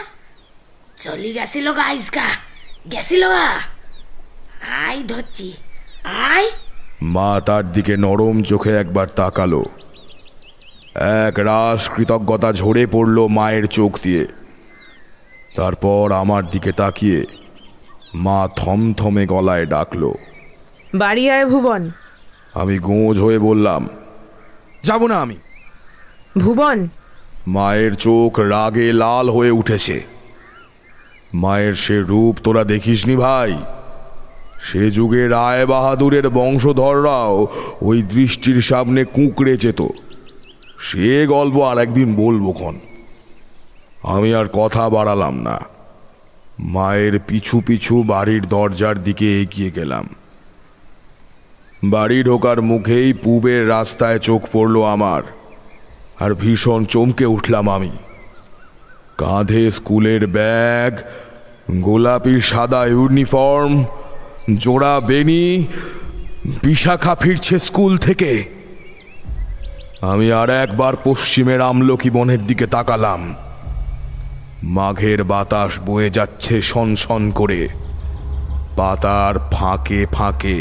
চলি গেছিল গা, আইসগা গেছিল গা, আই ধরছি আই। মা তার দিকে নরম চোখে একবার তাকালো। এক রাস কৃতজ্ঞতা ঝরে পড়ল মায়ের চোখ দিয়ে। তারপর আমার দিকে তাকিয়ে মা থমথমে গলায় ডাকল, বাড়ি আয় ভুবন। আমি গোঁজ হয়ে বললাম, যাব না আমি। ভুবন। মায়ের চোখ রাগে লাল হয়ে উঠেছে। মায়ের সে রূপ তোরা দেখিসনি ভাই? সে যুগে রায় বাহাদুরের বংশধররাও ওই দৃষ্টির সামনে কুঁকড়ে যেত। সে গল্প আর একদিন বলবো খন। আমি আর কথা বাড়ালাম না। মায়ের পিছু পিছু বাড়ির দরজার দিকে এগিয়ে গেলাম। বাড়ি ঢোকার মুখেই পূবের রাস্তায় চোখ পড়ল আমার, আর ভীষণ চমকে উঠলাম আমি। কাঁধে স্কুলের ব্যাগ, গোলাপি সাদা ইউনিফর্ম, জোড়া বেনি, বিশাখা ফিরছে স্কুল থেকে। আমি আর একবার পশ্চিমের আমলকি বনের দিকে তাকালাম। মাঘের বাতাস বয়ে যাচ্ছে সনসন করে, পাতার ফাঁকে ফাঁকে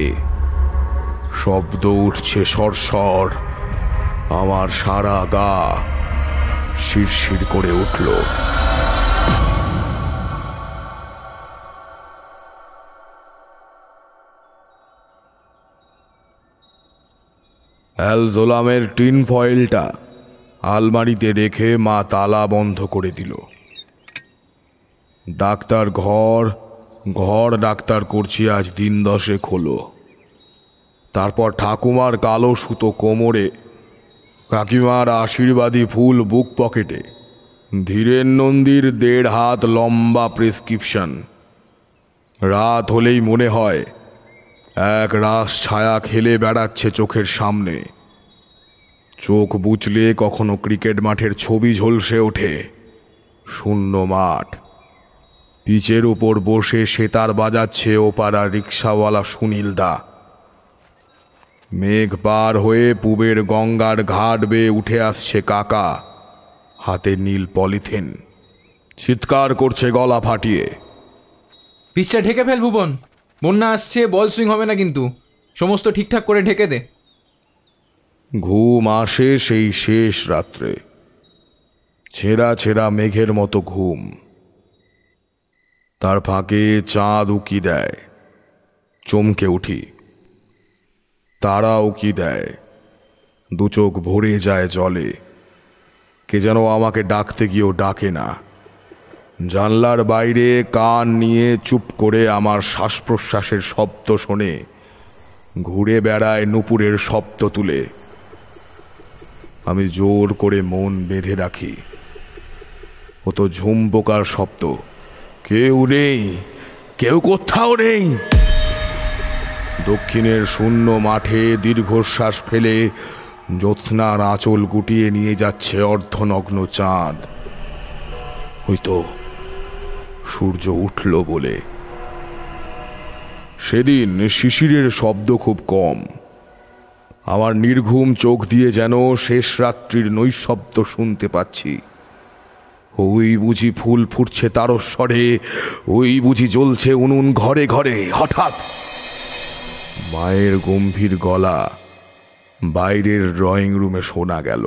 শব্দ উঠছে সরসর। আমার সারা গা শিরশির করে উঠল। অ্যালজোলামের টিন ফয়েলটা আলমারিতে রেখে মা তালা বন্ধ করে দিল। ডাক্তার ঘর ডাক্তার করছি আজ দিন 10 হলো। তারপর ঠাকুমার কালো সুতো কোমরে, কাকিমার আশীর্বাদী ফুল বুক পকেটে, ধীরেন নন্দীর 1.5 হাত লম্বা প্রেসক্রিপশন। রাত হলেই মনে হয় এক রাস ছায়া খেলে বেড়াচ্ছে চোখের সামনে। চোখ বুঝলে কখনো ক্রিকেট মাঠের ছবি ঝলসে ওঠে। শূন্য মাঠ, পিচের উপর বসে সেতার বাজাচ্ছে ওপাড়া রিক্সাওয়ালা সুনীল দা। মেঘ পার হয়ে পূবের গঙ্গার ঘাট বেয়ে উঠে আসছে কাকা, হাতে নীল পলিথিন, চিৎকার করছে গলা ফাটিয়ে, পিচটা ঢেকে ফেল ভুবন, বন্যা আসছে, বল সুইং হবে না কিন্তু, সমস্ত ঠিকঠাক করে ঢেকে দে। ঘুম আসে সেই শেষ রাত্রে, ছেঁড়া ছেঁড়া মেঘের মতো ঘুম। তার ফাঁকে চাঁদ উকি দেয়, চমকে উঠি। তারা উকি দেয়, দু চোখ ভরে যায় জলে। কে যেন আমাকে ডাকতে গিয়েও ডাকে না, জানলার বাইরে কান নিয়ে চুপ করে আমার শ্বাস প্রশ্বাসের শব্দ শোনে, ঘুরে বেড়ায় নুপুরের শব্দ তুলে। আমি জোর করে মন বেঁধে রাখি। ও তো ঝুম পোকার শব্দ, কেউ নেই, কেউ কোথাও নেই। দক্ষিণের শূন্য মাঠে দীর্ঘশ্বাস ফেলে জ্যোৎস্নার আঁচল গুটিয়ে নিয়ে যাচ্ছে অর্ধনগ্ন চাঁদ। হয়তো সূর্য উঠল বলে। সেদিন শিশিরের শব্দ খুব কম। আমার নির্ঘুম চোখ দিয়ে যেন শেষ রাত্রির নৈশব্দ শুনতে পাচ্ছি। ওই বুঝি ফুল ফুটছে তারস্বরে, ওই বুঝি জ্বলছে উনুন ঘরে ঘরে। হঠাৎ মায়ের গম্ভীর গলা বাইরের ড্রয়িং রুমে শোনা গেল।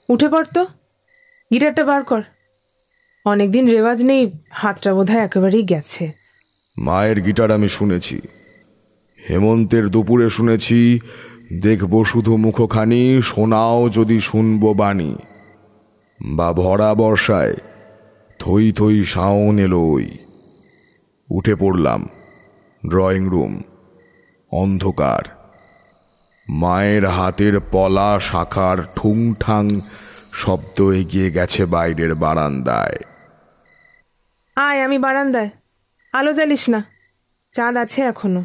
উঠে পড়তো, গিটারটা বার কর। অনেকদিন রেওয়াজ নেই, হাতটা বোধহয় একেবারেই গেছে। মায়ের গিটার আমি শুনেছি, হেমন্তের দুপুরে শুনেছি। দেখব শুধু মুখখানি, শোনাও যদি শুনবো বাণী। বা ভরা বর্ষায় থই থই শাওন এলোই। উঠে পড়লাম। ড্রয়িং রুম অন্ধকার। মায়ের হাতের পলা শাখার ঠুংঠাং শব্দ এগিয়ে গেছে বাইরের বারান্দায়। আয়, আমি বারান্দায়। আলো জ্বালিস না, চাঁদ আছে এখনো।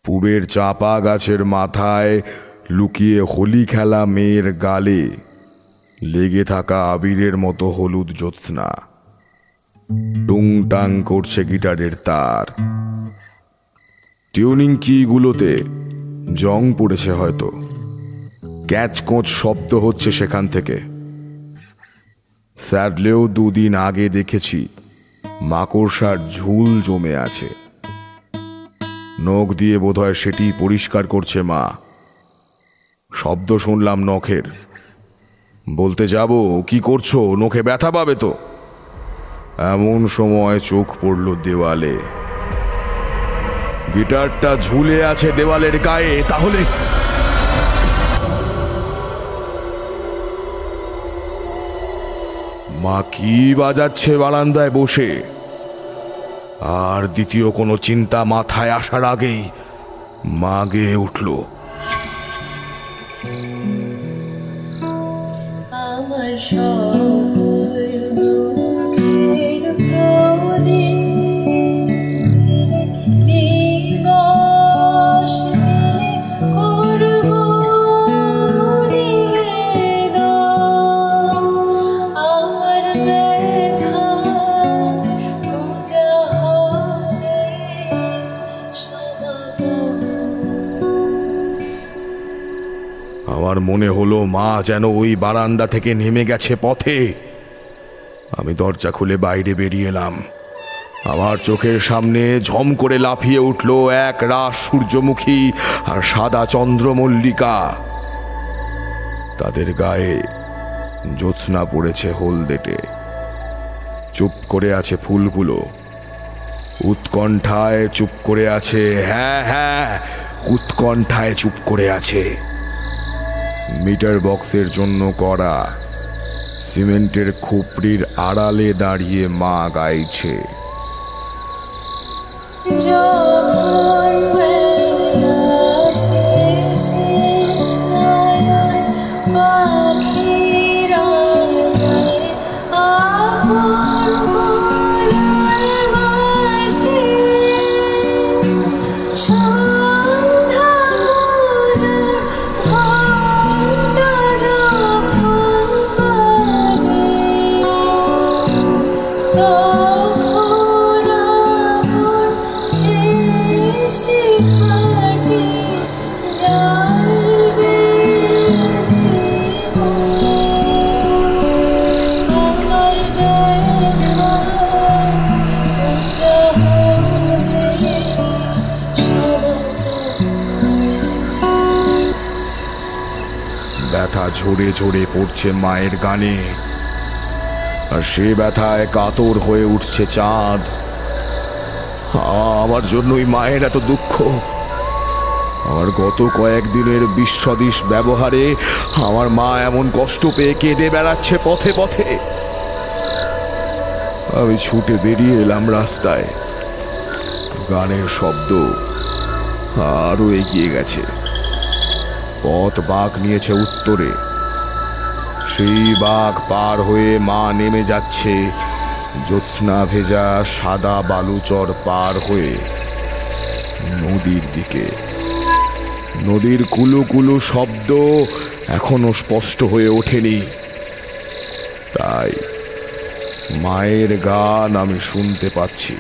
পুবের চাপা গাছের মাথায় লুকিয়ে হোলি খেলা মেয়ের গালে লেগে থাকা আবিরের মতো হলুদ জ্যোৎস্না। টুংটাং করছে গিটারের তার। টিউনিং কিগুলোতে জং পড়েছে হয়তো। ক্যাচকোচ শব্দ হচ্ছে সেখান থেকে। স্যাডলেও দুদিন আগে দেখেছি মাকড়সার ঝুল জমে আছে। নখ দিয়ে বোধহয় সেটি পরিষ্কার করছে মা। শব্দ শুনলাম নখের। বলতে যাব, কি করছো, নখে ব্যথা পাবে তো। এমন সময় চোখ পড়ল দেওয়ালে। গিটারটা ঝুলে আছে দেওয়ালের গায়ে। তাহলে মা কি বাজাচ্ছে বারান্দায় বসে? আর দ্বিতীয় কোনো চিন্তা মাথায় আসার আগেই মা গেয়ে উঠল। আমার সকল দুঃখের প্রদীপ দিবসে করব নিবেদন। আমার ব্যথা পূজা হবে সমাগম। আমার মনে হলো মা যেন ওই বারান্দা থেকে নেমে গেছে পথে। আমি দরজা খুলে বাইরে বেরিয়ে এলাম। আমার চোখের সামনে ঝম করে লাফিয়ে উঠল এক রাস সূর্যমুখী আর সাদা চন্দ্রমল্লিকা। তাদের গায়ে জ্যোৎস্না পড়েছে হলদেটে। চুপ করে আছে ফুলগুলো, উৎকণ্ঠায় চুপ করে আছে। হ্যাঁ হ্যাঁ, উৎকণ্ঠায় চুপ করে আছে। মিটার বক্সের জন্য করা সিমেন্টের খুপড়ির আড়ালে দাঁড়িয়ে মা গাইছে। ব্যথা ঝরে ঝরে পড়ছে মায়ের গানে, আর সে ব্যথায় কাতর হয়ে উঠছে চাঁদ। আমার জন্যই মায়ের এত দুঃখ। আমার গত কয়েকদিনের বিস্বদিশ ব্যবহারে আমার মা এমন কষ্ট পেয়ে কেঁদে বেড়াচ্ছে পথে পথে। আমি ছুটে বেরিয়ে এলাম রাস্তায়। গানের শব্দ আরো এগিয়ে গেছে। পথ বাঁক নিয়েছে উত্তরে। সেই বাঁক পার হয়ে মা নেমে যাচ্ছে জ্যোৎস্না ভেজা সাদা বালুচর পার হয়ে নদীর দিকে। নদীর কুলু কুলু শব্দ এখনো স্পষ্ট হয়ে ওঠেনি, তাই মায়ের গান আমি শুনতে পাচ্ছি।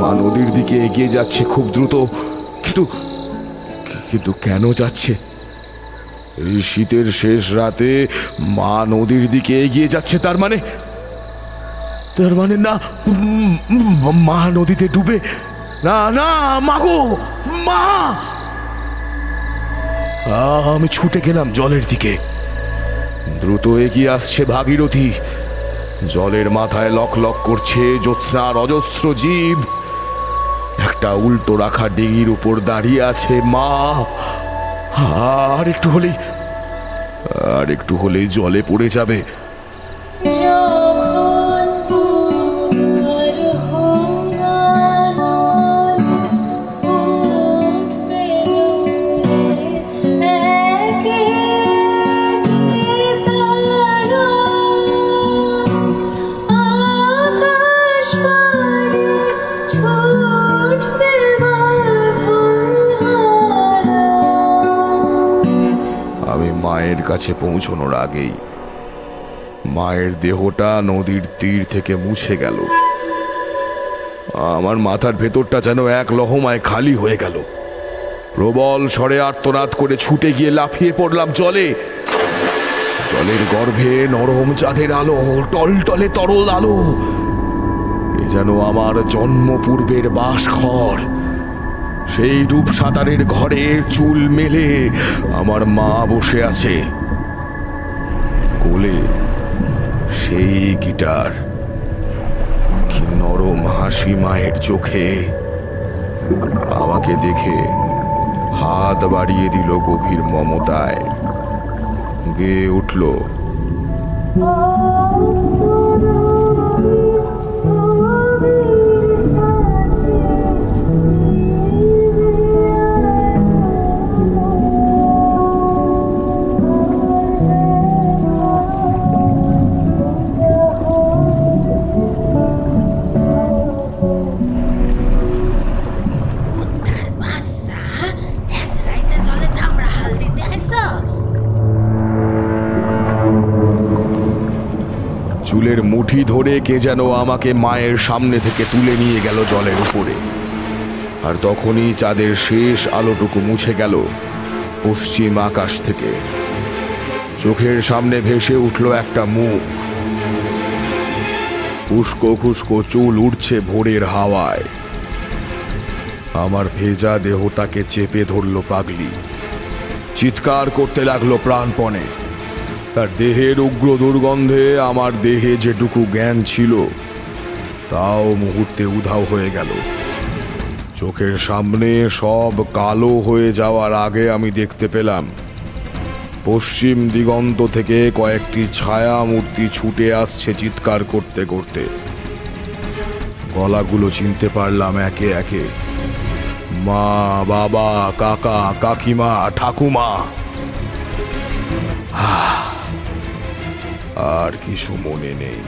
মা নদীর দিকে এগিয়ে যাচ্ছে খুব দ্রুত, কিন্তু কিন্তু কেন যাচ্ছে? এই শীতের শেষ রাতে মা নদীর দিকে এগিয়ে যাচ্ছে, তার মানে না, মা নদীতে ডুবে না। না মাগো, মা! আমি ছুটে গেলাম জলের দিকে। দ্রুত এগিয়ে আসছে ভাগীরথী। জলের মাথায় লক লক করছে জ্যোৎস্নার অজস্র জীব। একটা উল্টো রাখা ডিঙির উপর দাঁড়িয়ে আছে মা। আর একটু হলেই জলে পড়ে যাবে। মায়ের কাছে পৌঁছানোর আগেই মায়ের দেহটা নদীর তীর থেকে মুছে গেল। আমার মাথার ভেতরটা যেন এক লহমায় খালি হয়ে গেল। প্রবল স্বরে আর্তনাদ করে ছুটে গিয়ে লাফিয়ে পড়লাম জলে। জলের গর্ভে নরম চাঁদের আলো, টলটলে তরল আলো। এ যেন আমার জন্ম পূর্বের বাসঘর। সেই ডুব সাঁতারের ঘরে চুল মেলে আমার মা বসে আছে, কোলে সেই গিটার। কি নরম হাসি মায়ের চোখে। আমাকে দেখে হাত বাড়িয়ে দিল গভীর মমতায়, গেয়ে উঠল, চুলের মুঠি ধরে কে যেন আমাকে মায়ের সামনে থেকে তুলে নিয়ে গেল জলের উপরে। আর তখনই চাঁদের শেষ আলোটুকু মুছে গেল পশ্চিম আকাশ থেকে। চোখের সামনে ভেসে উঠল একটা মুখ। উস্কো খুস্কো চুল উঠছে ভোরের হাওয়ায়। আমার ভেজা দেহটাকে চেপে ধরল পাগলি। চিৎকার করতে লাগলো প্রাণপণে। তার দেহের উগ্র দুর্গন্ধে আমার দেহে যেটুকু জ্ঞান ছিল তাও মুহূর্তে উধাও হয়ে গেল। চোখের সামনে সব কালো হয়ে যাওয়ার আগে আমি দেখতে পেলাম পশ্চিম দিগন্ত থেকে কয়েকটি ছায়া মূর্তি ছুটে আসছে চিৎকার করতে করতে। গলাগুলো চিনতে পারলাম একে একে। মা, বাবা, কাকা, কাকিমা, ঠাকুমা। আর কিছু মনে নেই।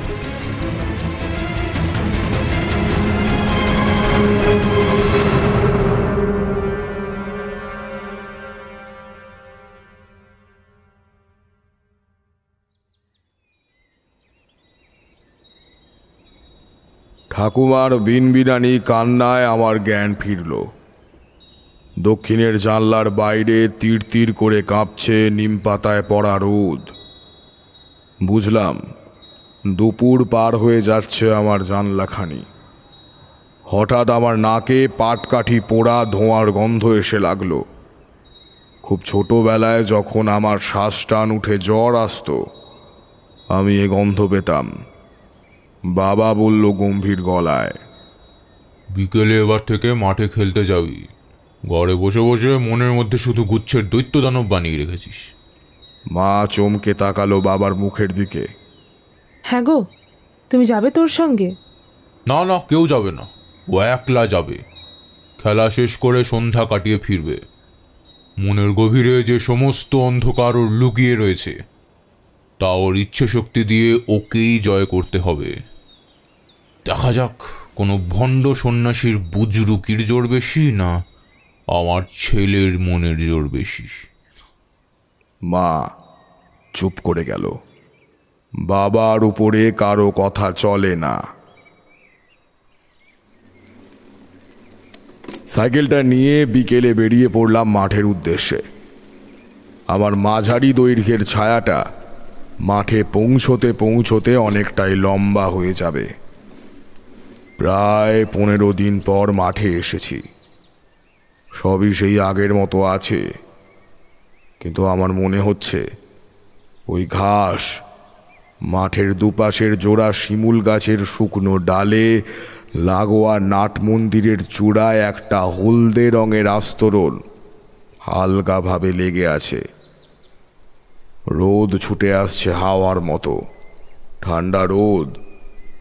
ঠাকুমার বিনবিনানি কান্নায় আমার জ্ঞান ফিরল। দক্ষিণের জানলার বাইরে তীর তীর করে কাঁপছে নিমপাতায় পড়া রোদ। বুঝলাম দুপুর পার হয়ে যাচ্ছে আমার জানলাখানি। হঠাৎ আমার নাকে পাটকাঠি পোড়া ধোঁয়ার গন্ধ এসে লাগলো। খুব ছোটবেলায় যখন আমার শ্বাস টান উঠে জ্বর আসতো, আমি এ গন্ধ পেতাম। বাবা বলল গম্ভীর গলায়, বিকেলে এবার থেকে মাঠে খেলতে যাবি। ঘরে বসে বসে মনের মধ্যে শুধু গুচ্ছের দৈত্য দানব বানিয়ে রেখেছিস। মা চমকে তাকালো বাবার মুখের দিকে। হ্যাঁ গো, তুমি যাবে তোর সঙ্গে? না না, কেউ যাবে না, ও একলা যাবে। খেলা শেষ করে সন্ধ্যা কাটিয়ে ফিরবে। মনের গভীরে যে সমস্ত অন্ধকার ওর লুকিয়ে রয়েছে, তা ওর ইচ্ছে শক্তি দিয়ে ওকেই জয় করতে হবে। দেখা যাক কোনো ভণ্ড সন্ন্যাসীর বুজরুকির জোর বেশি, না আমার ছেলের মনের জোর বেশি। মা চুপ করে গেল। বাবার উপরে কারো কথা চলে না। সাইকেলটা নিয়ে বিকেলে বেরিয়ে পড়লাম মাঠের উদ্দেশ্যে। আমার মাঝারি দৈর্ঘ্যের ছায়াটা মাঠে পৌঁছতে পৌঁছতে অনেকটাই লম্বা হয়ে যাবে। প্রায় 15 দিন পর মাঠে এসেছি। সবই সেই আগের মতো আছে, কিন্তু আমার মনে হচ্ছে ওই ঘাস, মাঠের দুপাশের জোড়া শিমুল গাছের শুকনো ডালে, লাগোয়া নাট মন্দিরের চূড়ায় একটা হলদে রঙের আস্তরণ হালকাভাবে লেগে আছে। রোদ ছুটে আসছে হাওয়ার মতো, ঠান্ডা রোদ,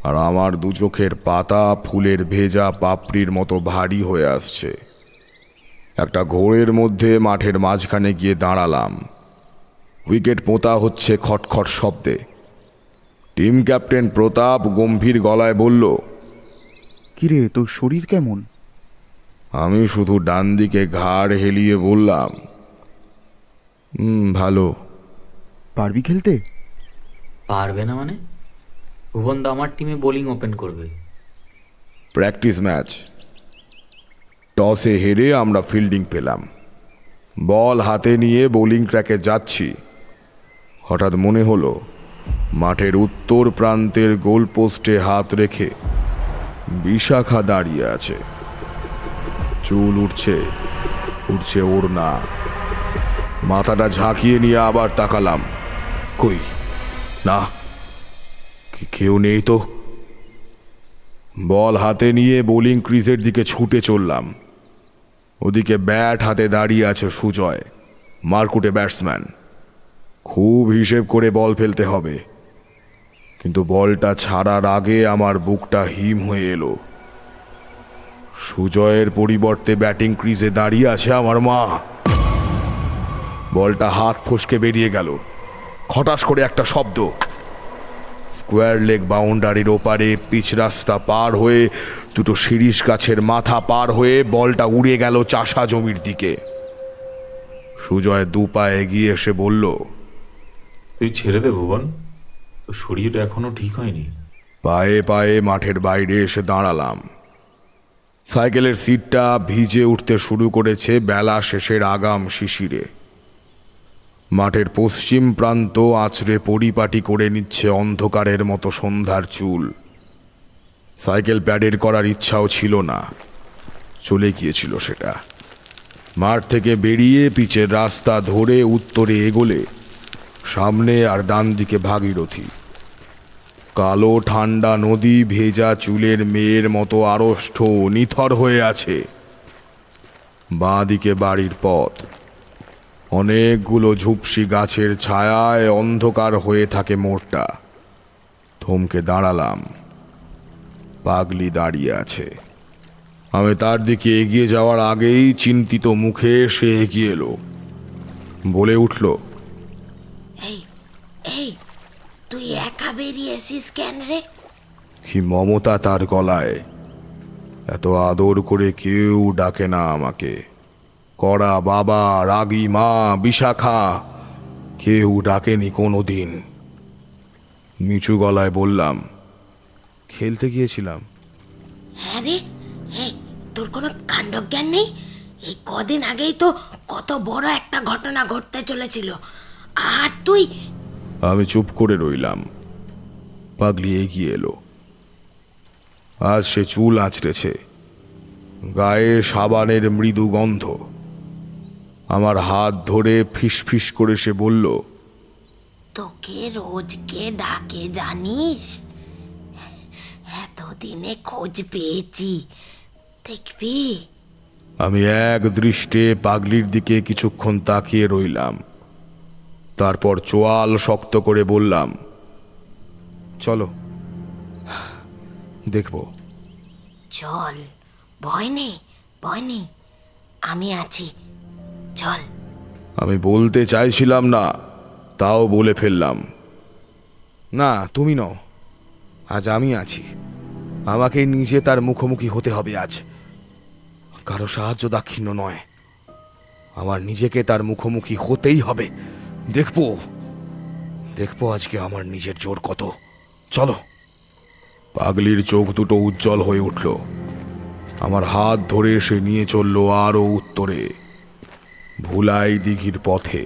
আর আমার দু চোখের পাতা ফুলের ভেজা পাপড়ির মতো ভারী হয়ে আসছে। একটা ঘোরের মধ্যে মাঠের মাঝখানে গিয়ে দাঁড়ালাম। উইকেট পোঁতা হচ্ছে খটখট শব্দে। টিম ক্যাপ্টেন প্রতাপ গম্ভীর গলায় বলল, কিরে, তোর শরীর কেমন? আমি শুধু ডান দিকে ঘাড় হেলিয়ে বললাম, ভালো। পারবি খেলতে? পারবে না মানে? ভুবনদা আমার টিমে বোলিং ওপেন করবে। Practice match. টসে হেরে আমরা ফিল্ডিং পেলাম। বল হাতে নিয়ে বোলিং ট্র্যাকে যাচ্ছি। হঠাৎ মনে হলো মাঠের উত্তর প্রান্তের গোল পোস্টে হাত রেখে বিশাখা দাঁড়িয়ে আছে। চুল উঠছে উঠছে ওড়না। মাথাটা ঝাঁকিয়ে নিয়ে আবার তাকালাম, কই না, কেউ নেই তো। বল হাতে নিয়ে বোলিং ক্রিজের দিকে ছুটে চললাম। ওদিকে ব্যাট হাতে দাঁড়িয়ে আছে সুজয়, মারকুটে ব্যাটসম্যান। খুব হিসেব করে বল ফেলতে হবে, কিন্তু বলটা ছাড়ার আগে আমার বুকটা হিম হয়ে এলো। সুজয়ের পরিবর্তে ব্যাটিং ক্রিজে দাঁড়িয়ে আছে আমার মা। বলটা হাত ফসকে বেরিয়ে গেল। খটাস করে একটা শব্দ। স্কোয়ার লেগ বাউন্ডারির ওপারে পিচ রাস্তা পার হয়ে, দুটো শিরিষ গাছের মাথা পার হয়ে বলটা উড়ে গেল চাষা জমির দিকে। সুজয় 2 পা এগিয়ে এসে বলল, তুই ছেড়ে দে ভুবন, তোর শরীর এখনো ঠিক হয়নি। পায়ে পায়ে মাঠের বাইরে এসে দাঁড়ালাম। সাইকেলের সিটটা ভিজে উঠতে শুরু করেছে বেলা শেষের আগাম শিশিরে। মাঠের পশ্চিম প্রান্ত আছড়ে পরিপাটি করে নিচ্ছে অন্ধকারের মতো সন্ধ্যার চুল। সাইকেল প্যাডেল করার ইচ্ছাও ছিল না, চলে গিয়েছিল সেটা। মাঠ থেকে বেরিয়ে পিচের রাস্তা ধরে উত্তরে এগোলে সামনে আর ডান দিকে ভাগীরথী। কালো ঠান্ডা নদী ভেজা চুলের মেয়ের মতো আড়ষ্ট নিথর হয়ে আছে। বাঁ দিকে বাড়ির পথ। অনেকগুলো ঝুপসি গাছের ছায়ায় অন্ধকার হয়ে থাকে মোড়টা। থমকে দাঁড়ালাম। পাগলি দাঁড়িয়ে আছে। আমি তার দিকে এগিয়ে যাওয়ার আগেই চিন্তিত মুখে সে এগিয়ে এলো। বলে উঠল, এই তুই একা বেরিয়েছিস কেন রে? কি মমতা তার গলায়! এত আদর করে কেউ ডাকে না আমাকে। কড়া বাবা, রাগী মা, বিশাখা, কেউ ডাকেনি কোনোদিন। নিচু গলায় বললাম, খেলতে গিয়েছিলাম। হ্যাঁ রে, তোর কোনো কাণ্ডজ্ঞান নেই? এই কদিন আগেই তো কত বড় একটা ঘটনা ঘটতে চলেছিল, আর তুই? আমি চুপ করে রইলাম। পাগলি এগিয়ে এলো। আজ সে চুল আঁচড়েছে, গায়ে সাবানের মৃদু গন্ধ। আমার হাত ধরে ফিসফিস করে সে বলল, তোকে রোজ কে ডাকে জানিস? এতদিনে খোঁজ পেয়েছি, দেখবি? আমি এক দৃষ্টে পাগলির দিকে কিছুক্ষণ তাকিয়ে রইলাম। তারপর চোয়াল শক্ত করে বললাম, চলো দেখব। চল, ভয় নেই, ভয় নেই, আমি আছি, চল। আমি বলতে চাইছিলাম না, তাও বলে ফেললাম, না তুমি নও, আজ আমি আছি। আমাকে নিজে তার মুখোমুখি হতে হবে আজ। কারো সাহায্য দাক্ষিণ্য নয়, আমার নিজেকে তার মুখোমুখি হতেই হবে। দেখবো দেখবো আজকে আমার নিজের জোর কত। চলো। পাগলির চোখ দুটো উজ্জ্বল হয়ে উঠল। আমার হাত ধরে সে নিয়ে চলল আরো উত্তরে, ভুলাই দিঘির পথে।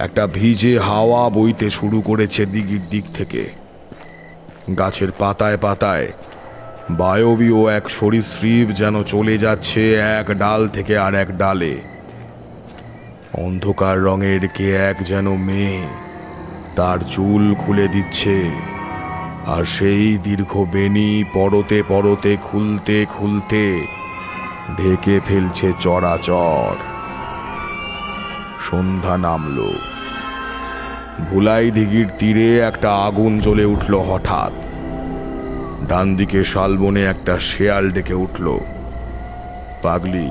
একটা ভিজে হাওয়া বইতে শুরু করেছে দিঘির দিক থেকে। গাছের পাতায় পাতায় বায়বীয় এক সরীসৃপ যেন চলে যাচ্ছে এক ডাল থেকে আর এক ডালে। অন্ধকার রঙের কে এক যেন মেয়ে তার চুল খুলে দিচ্ছে, আর সেই দীর্ঘ বেনি পরতে পরতে খুলতে খুলতে ঢেকে ফেলছে চরাচর। সন্ধ্যা নামল। ভুলাই দিঘির তীরে একটা আগুন জ্বলে উঠল হঠাৎ। ডান দিকে শালবনে একটা শেয়াল ডেকে উঠল। পাগলি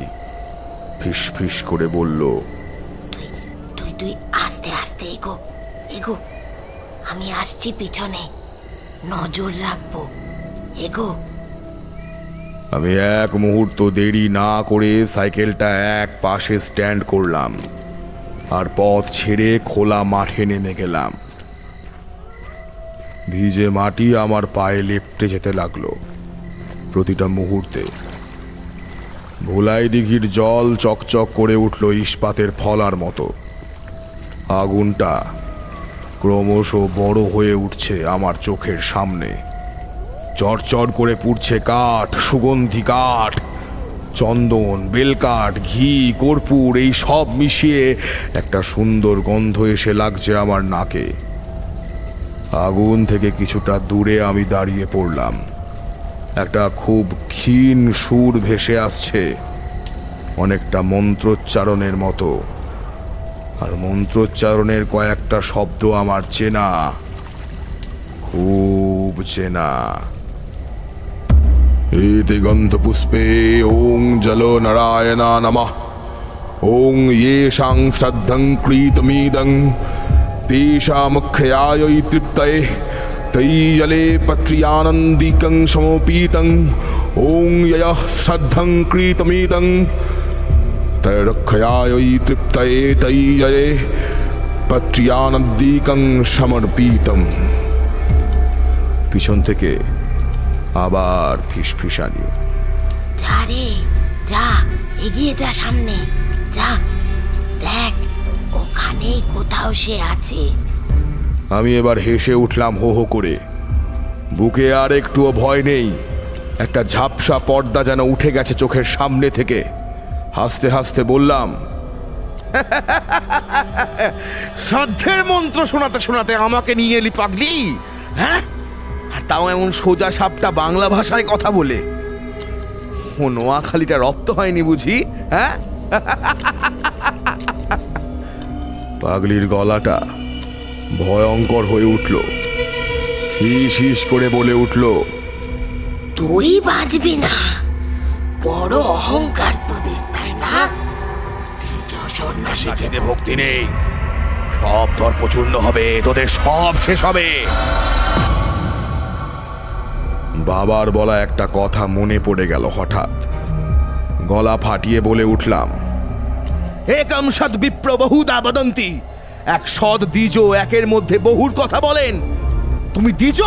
ফিস ফিস করে বলল, তুই তুই আস্তে আস্তে এগো, এগো, আমি আসছি পিছনে, নজর রাখবো, এগো। আমি এক মুহূর্ত দেরি না করে সাইকেলটা এক পাশে স্ট্যান্ড করলাম আর পথ ছেড়ে খোলা মাঠে নেমে গেলাম। ভিজে মাটি আমার পায়ে লেপ্টে যেতে লাগলো প্রতিটা মুহূর্তে। ভোলাই দিঘির জল চকচক করে উঠল ইস্পাতের ফলার মতো। আগুনটা ক্রমশ বড় হয়ে উঠছে আমার চোখের সামনে। চড়চড় করে পুড়ছে কাঠ, সুগন্ধি কাঠ, চন্দন, বেলকাঠ, ঘি, কর্পূর, এই সব মিশিয়ে একটা সুন্দর গন্ধ এসে লাগছে আমার নাকে। আগুন থেকে কিছুটা দূরে আমি দাঁড়িয়ে পড়লাম। একটা খুব ক্ষীণ সুর ভেসে আসছে, অনেকটা মন্ত্রোচ্চারণের মতো। আর মন্ত্রোচ্চারণের কয়েকটা শব্দ আমার চেনা, খুব চেনা। এতে গন্ধ পুষ্পে ওং জলো নারায়ণা নমঃ। ওং येषां শ্রদ্ধং কৃতমিদং তেষামক্ষয়াयै তৃপ্তয়ে তৈ জলে পত্র্যানন্দিকং সমোপীতং। ওং यः শ্রদ্ধং কৃতমিদং তৈরক্ষয়াयै তৃপ্তয়ে তৈ জলে পত্র্যানন্দিকং সমর্পিতম। পিছন থেকে আবার ফিসফিসানি। যা রে, যা, এগিয়ে যা, সামনে যা, দেখ ওখানেই কোথাও সে আছে। আমি এবার হেসে উঠলাম হো হো করে। বুকে আর একটুও ভয় নেই। একটা ঝাপসা পর্দা যেন উঠে গেছে চোখের সামনে থেকে। হাসতে হাসতে বললাম, শ্রাদ্ধের মন্ত্র শোনাতে শোনাতে আমাকে নিয়ে এলি পাগলি, হ্যাঁ? আর তাও এমন সোজা সাপটা বাংলা ভাষায় কথা বলে। ও নোয়াখালীটা রপ্ত হয়নি বুঝি, হ্যাঁ? পাগলির গলাটা ভয়ঙ্কর হয়ে উঠল। হিস হিস করে বলে উঠল, তুই বাঁচবি না, বড় অহংকার তোদের, তাই না? সন্ন্যাসীকে ভক্তি নেই, সব দর্পচূর্ণ হবে, তোদের সব শেষ হবে। বাবার বলা একটা কথা মনে পড়ে গেল হঠাৎ। গলা ফাটিয়ে বলে উঠলাম, একম সদ বিপ্র বহুদা বদন্তি। এক সদ দ্বিজ একের মধ্যে বহুর কথা বলেন। তুমি দ্বিজ,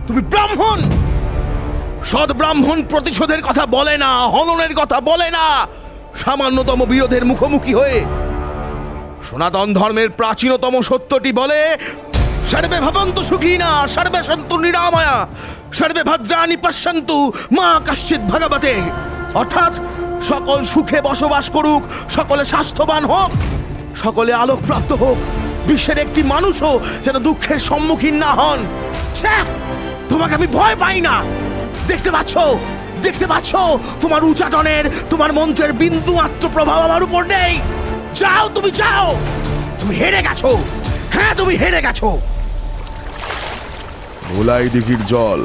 তুমি ব্রাহ্মণ। সদ ব্রাহ্মণ প্রতিশোধের কথা বলে না, হননের কথা বলে না। সামান্যতম বিরোধের মুখোমুখি হয়ে সনাতন ধর্মের প্রাচীনতম সত্যটি বলে, সর্বে ভবন্তু সুখিনা সর্বে সন্তু নিরাময়া সর্বে ভদ্রাণি পশ্যন্তু মা কশ্চিৎ ভগবতে। অর্থাৎ সকল সুখে বসবাস করুক, সকলে স্বাস্থ্যবান হোক, সকলে আলোকপ্রাপ্ত হোক, বিশ্বের একটি মানুষও যেন দুঃখের সম্মুখীন না হন। ছ্যাঃ! তোমাকে আমি ভয় পাই না। দেখতে পাচ্ছ, দেখতে পাচ্ছ তোমার উচাটনের, তোমার মন্ত্রের বিন্দু মাত্র প্রভাব আমার উপর নেই। যাও, তুমি যাও, তুমি হেরে গেছো। হ্যাঁ, তুমি হেরে গেছো। ভোলাই দিঘির জল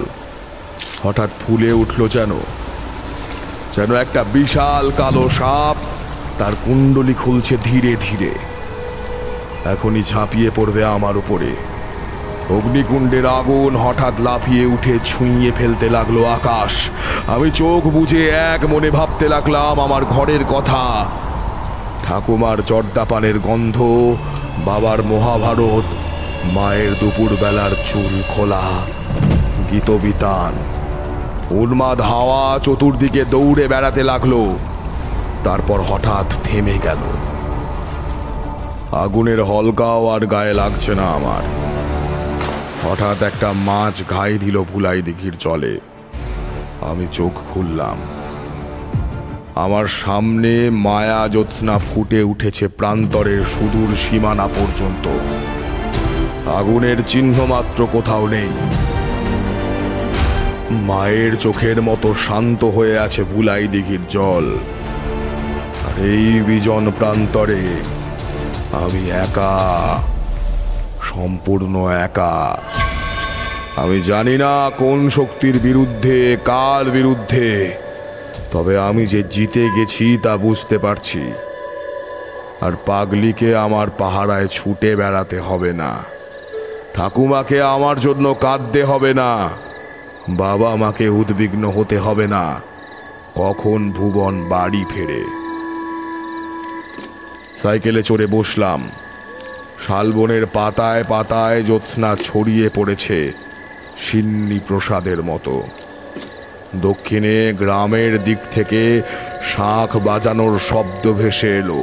হঠাৎ ফুলে উঠল, যেন একটা বিশাল কালো সাপ তার কুণ্ডলি খুলছে ধীরে ধীরে। এখনই ঝাঁপিয়ে পড়বে আমার উপরে। অগ্নিকুণ্ডের আগুন হঠাৎ লাফিয়ে উঠে ছুঁয়ে ফেলতে লাগলো আকাশ। আমি চোখ বুজে এক মনে ভাবতে লাগলাম আমার ঘরের কথা, ঠাকুমার জর্দাপানের গন্ধ, বাবার মহাভারত, মায়ের দুপুর বেলার চুল খোলা, গীতবিতান। উন্মাদ হাওয়া চতুর্দিকে দৌড়ে বেড়াতে লাগলো, তারপর হঠাৎ থেমে গেল। আগুনের হলকাও আর গায়ে লাগছে না আমার। হঠাৎ একটা মাছ ঘাই দিল ভুলাই দিঘির জলে। আমি চোখ খুললাম। আমার সামনে মায়া জ্যোৎস্না ফুটে উঠেছে প্রান্তরের সুদূর সীমানা পর্যন্ত। আগুনের চিহ্ন মাত্র কোথাও নেই। মায়ের চোখের মতো শান্ত হয়ে আছে ভুলাই দিঘির জল। আর এই বিজন প্রান্তরে আমি একা, সম্পূর্ণ একা। আমি জানি না কোন শক্তির বিরুদ্ধে, কার বিরুদ্ধে, তবে আমি যে জিতে গেছি তা বুঝতে পারছি। আর পাগলিকে আমার পাহারায় ছুটে বেড়াতে হবে না, ঠাকুমাকে আমার জন্য কাঁদতে হবে না, বাবা মাকে উদ্বিগ্ন হতে হবে না কখন ভুবন বাড়ি ফেরে। সাইকেলে চড়ে বসলাম। শালবনের পাতায় পাতায় জ্যোৎস্না ছড়িয়ে পড়েছে সিন্নি প্রসাদের মতো। দক্ষিণে গ্রামের দিক থেকে শাঁখ বাজানোর শব্দ ভেসে এলো।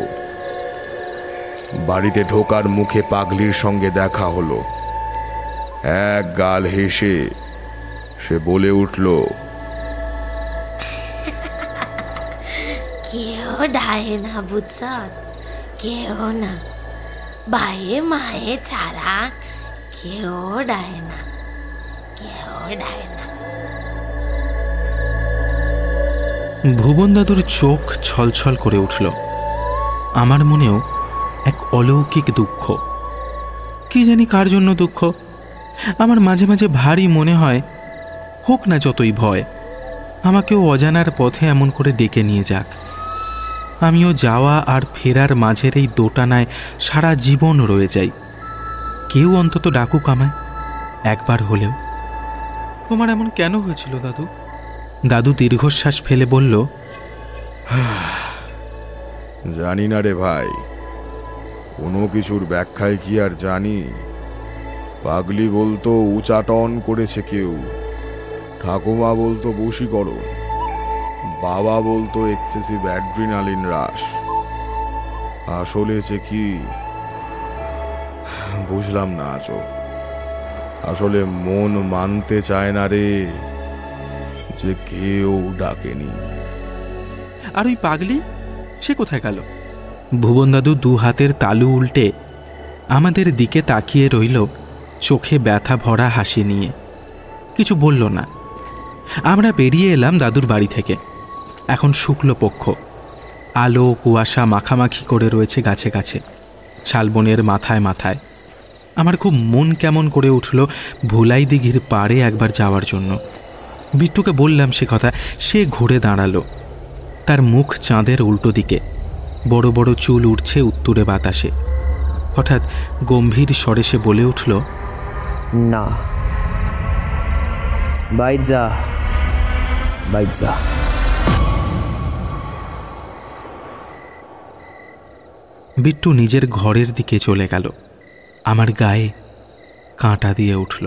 বাড়িতে ঢোকার মুখে পাগলির সঙ্গে দেখা হলো। এক গাল হেসে সে বলে উঠল, কেউ ডায়ে না বুঝছত, কেউ না, ভাইয়ে মায়ে ছাড়া কেউ ডায়ে না, কেউ ডায়ে না। ভুবন দাদুর চোখ ছলছল করে উঠল। আমার মনেও এক অলৌকিক দুঃখ। কি জানি কার জন্য দুঃখ। আমার মাঝে মাঝে ভারী মনে হয়, হোক না যতই ভয়, আমাকেও অজানার পথে এমন করে ডেকে নিয়ে যাক। আমিও যাওয়া আর ফেরার মাঝের এই দোটানায় সারা জীবন রয়ে যাই। কেউ অন্তত ডাকুক আমায় একবার হলেও। তোমার এমন কেন হয়েছিল দাদু? দাদু দীর্ঘশ্বাস ফেলে বলল, জানি না রে ভাই, কোনো কিছুর ব্যাখ্যায় কি আর জানি। পাগলি বলতো উচাটন করেছে কেউ, ঠাকুমা বলতো বশীকরণ, বাবা বলতো এক্সেসিভ অ্যাড্রিনালিন রাশ। আসলে যে কি বুঝলাম না আজও। আসলে মন মানতে চায় না রে যে কেউ ডাকেনি। আর ওই পাগলি, সে কোথায় গেল? ভুবন দাদু দু হাতের তালু উল্টে আমাদের দিকে তাকিয়ে রইল, চোখে ব্যথা ভরা হাসি নিয়ে। কিছু বলল না। আমরা বেরিয়ে এলাম দাদুর বাড়ি থেকে। এখন শুক্লপক্ষ। আলো কুয়াশা মাখামাখি করে রয়েছে গাছে গাছে, শালবনের মাথায় মাথায়। আমার খুব মন কেমন করে উঠল ভোলাই দিঘির পাড়ে একবার যাওয়ার জন্য। বিট্টুকে বললাম সে কথা। সে ঘুরে দাঁড়ালো। তার মুখ চাঁদের উল্টো দিকে, বড় বড় চুল উঠছে উত্তুরে বাতাসে। হঠাৎ গম্ভীর স্বরে সে বলে উঠল, না, বাইজা বাইজা। বিট্টু নিজের ঘরের দিকে চলে গেল। আমার গায়ে কাঁটা দিয়ে উঠল।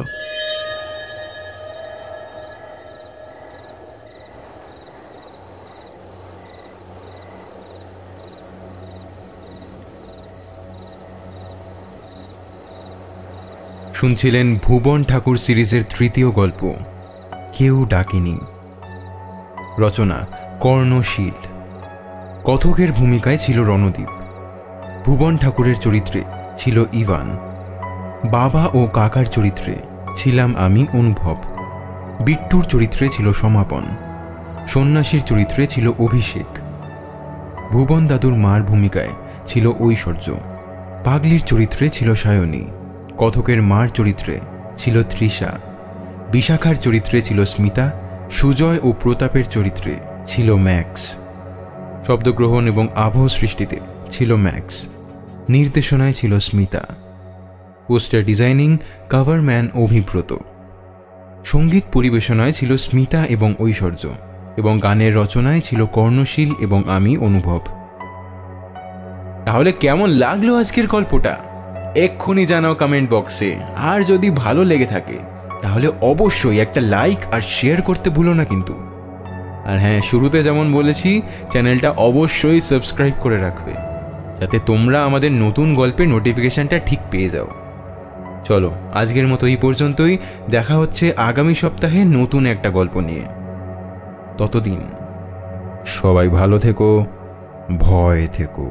শুনছিলেন ভুবন ঠাকুর সিরিজের তৃতীয় গল্প কেউ ডাকেনি। রচনা কর্ণশীল, কথকের ভূমিকায় ছিল রণদীপ, ভুবন ঠাকুরের চরিত্রে ছিল ইভান, বাবা ও কাকার চরিত্রে ছিলাম আমি অনুভব, বিট্টুর চরিত্রে ছিল সমাপন, সন্ন্যাসীর চরিত্রে ছিল অভিষেক, ভুবন দাদুর মার ভূমিকায় ছিল ঐশ্বর্য, পাগলির চরিত্রে ছিল সায়নী, কথকের মার চরিত্রে ছিল তৃষা, বিশাখার চরিত্রে ছিল স্মিতা, সুজয় ও প্রতাপের চরিত্রে ছিল ম্যাক্স, শব্দগ্রহণ এবং আবহ সৃষ্টিতে ছিল ম্যাক্স, নির্দেশনায় ছিল স্মিতা, পোস্টার ডিজাইনিং কভারম্যান অভিব্রত, সঙ্গীত পরিবেশনায় ছিল স্মিতা এবং ঐশ্বর্য, এবং গানের রচনায় ছিল কর্ণশীল এবং আমি অনুভব। তাহলে কেমন লাগলো আজকের গল্পটা এক্ষুনি জানাও কমেন্ট বক্সে। আর যদি ভালো লেগে থাকে তাহলে অবশ্যই একটা লাইক আর শেয়ার করতে ভুলো না কিন্তু। আর হ্যাঁ, শুরুতে যেমন বলেছি, চ্যানেলটা অবশ্যই সাবস্ক্রাইব করে রাখবে যাতে তোমরা আমাদের নতুন গল্পের নোটিফিকেশনটা ঠিক পেয়ে যাও। চলো আজকের মতো এই পর্যন্তই, দেখা হচ্ছে আগামী সপ্তাহে নতুন একটা গল্প নিয়ে। ততদিন সবাই ভালো থেকো, ভয় থেকো।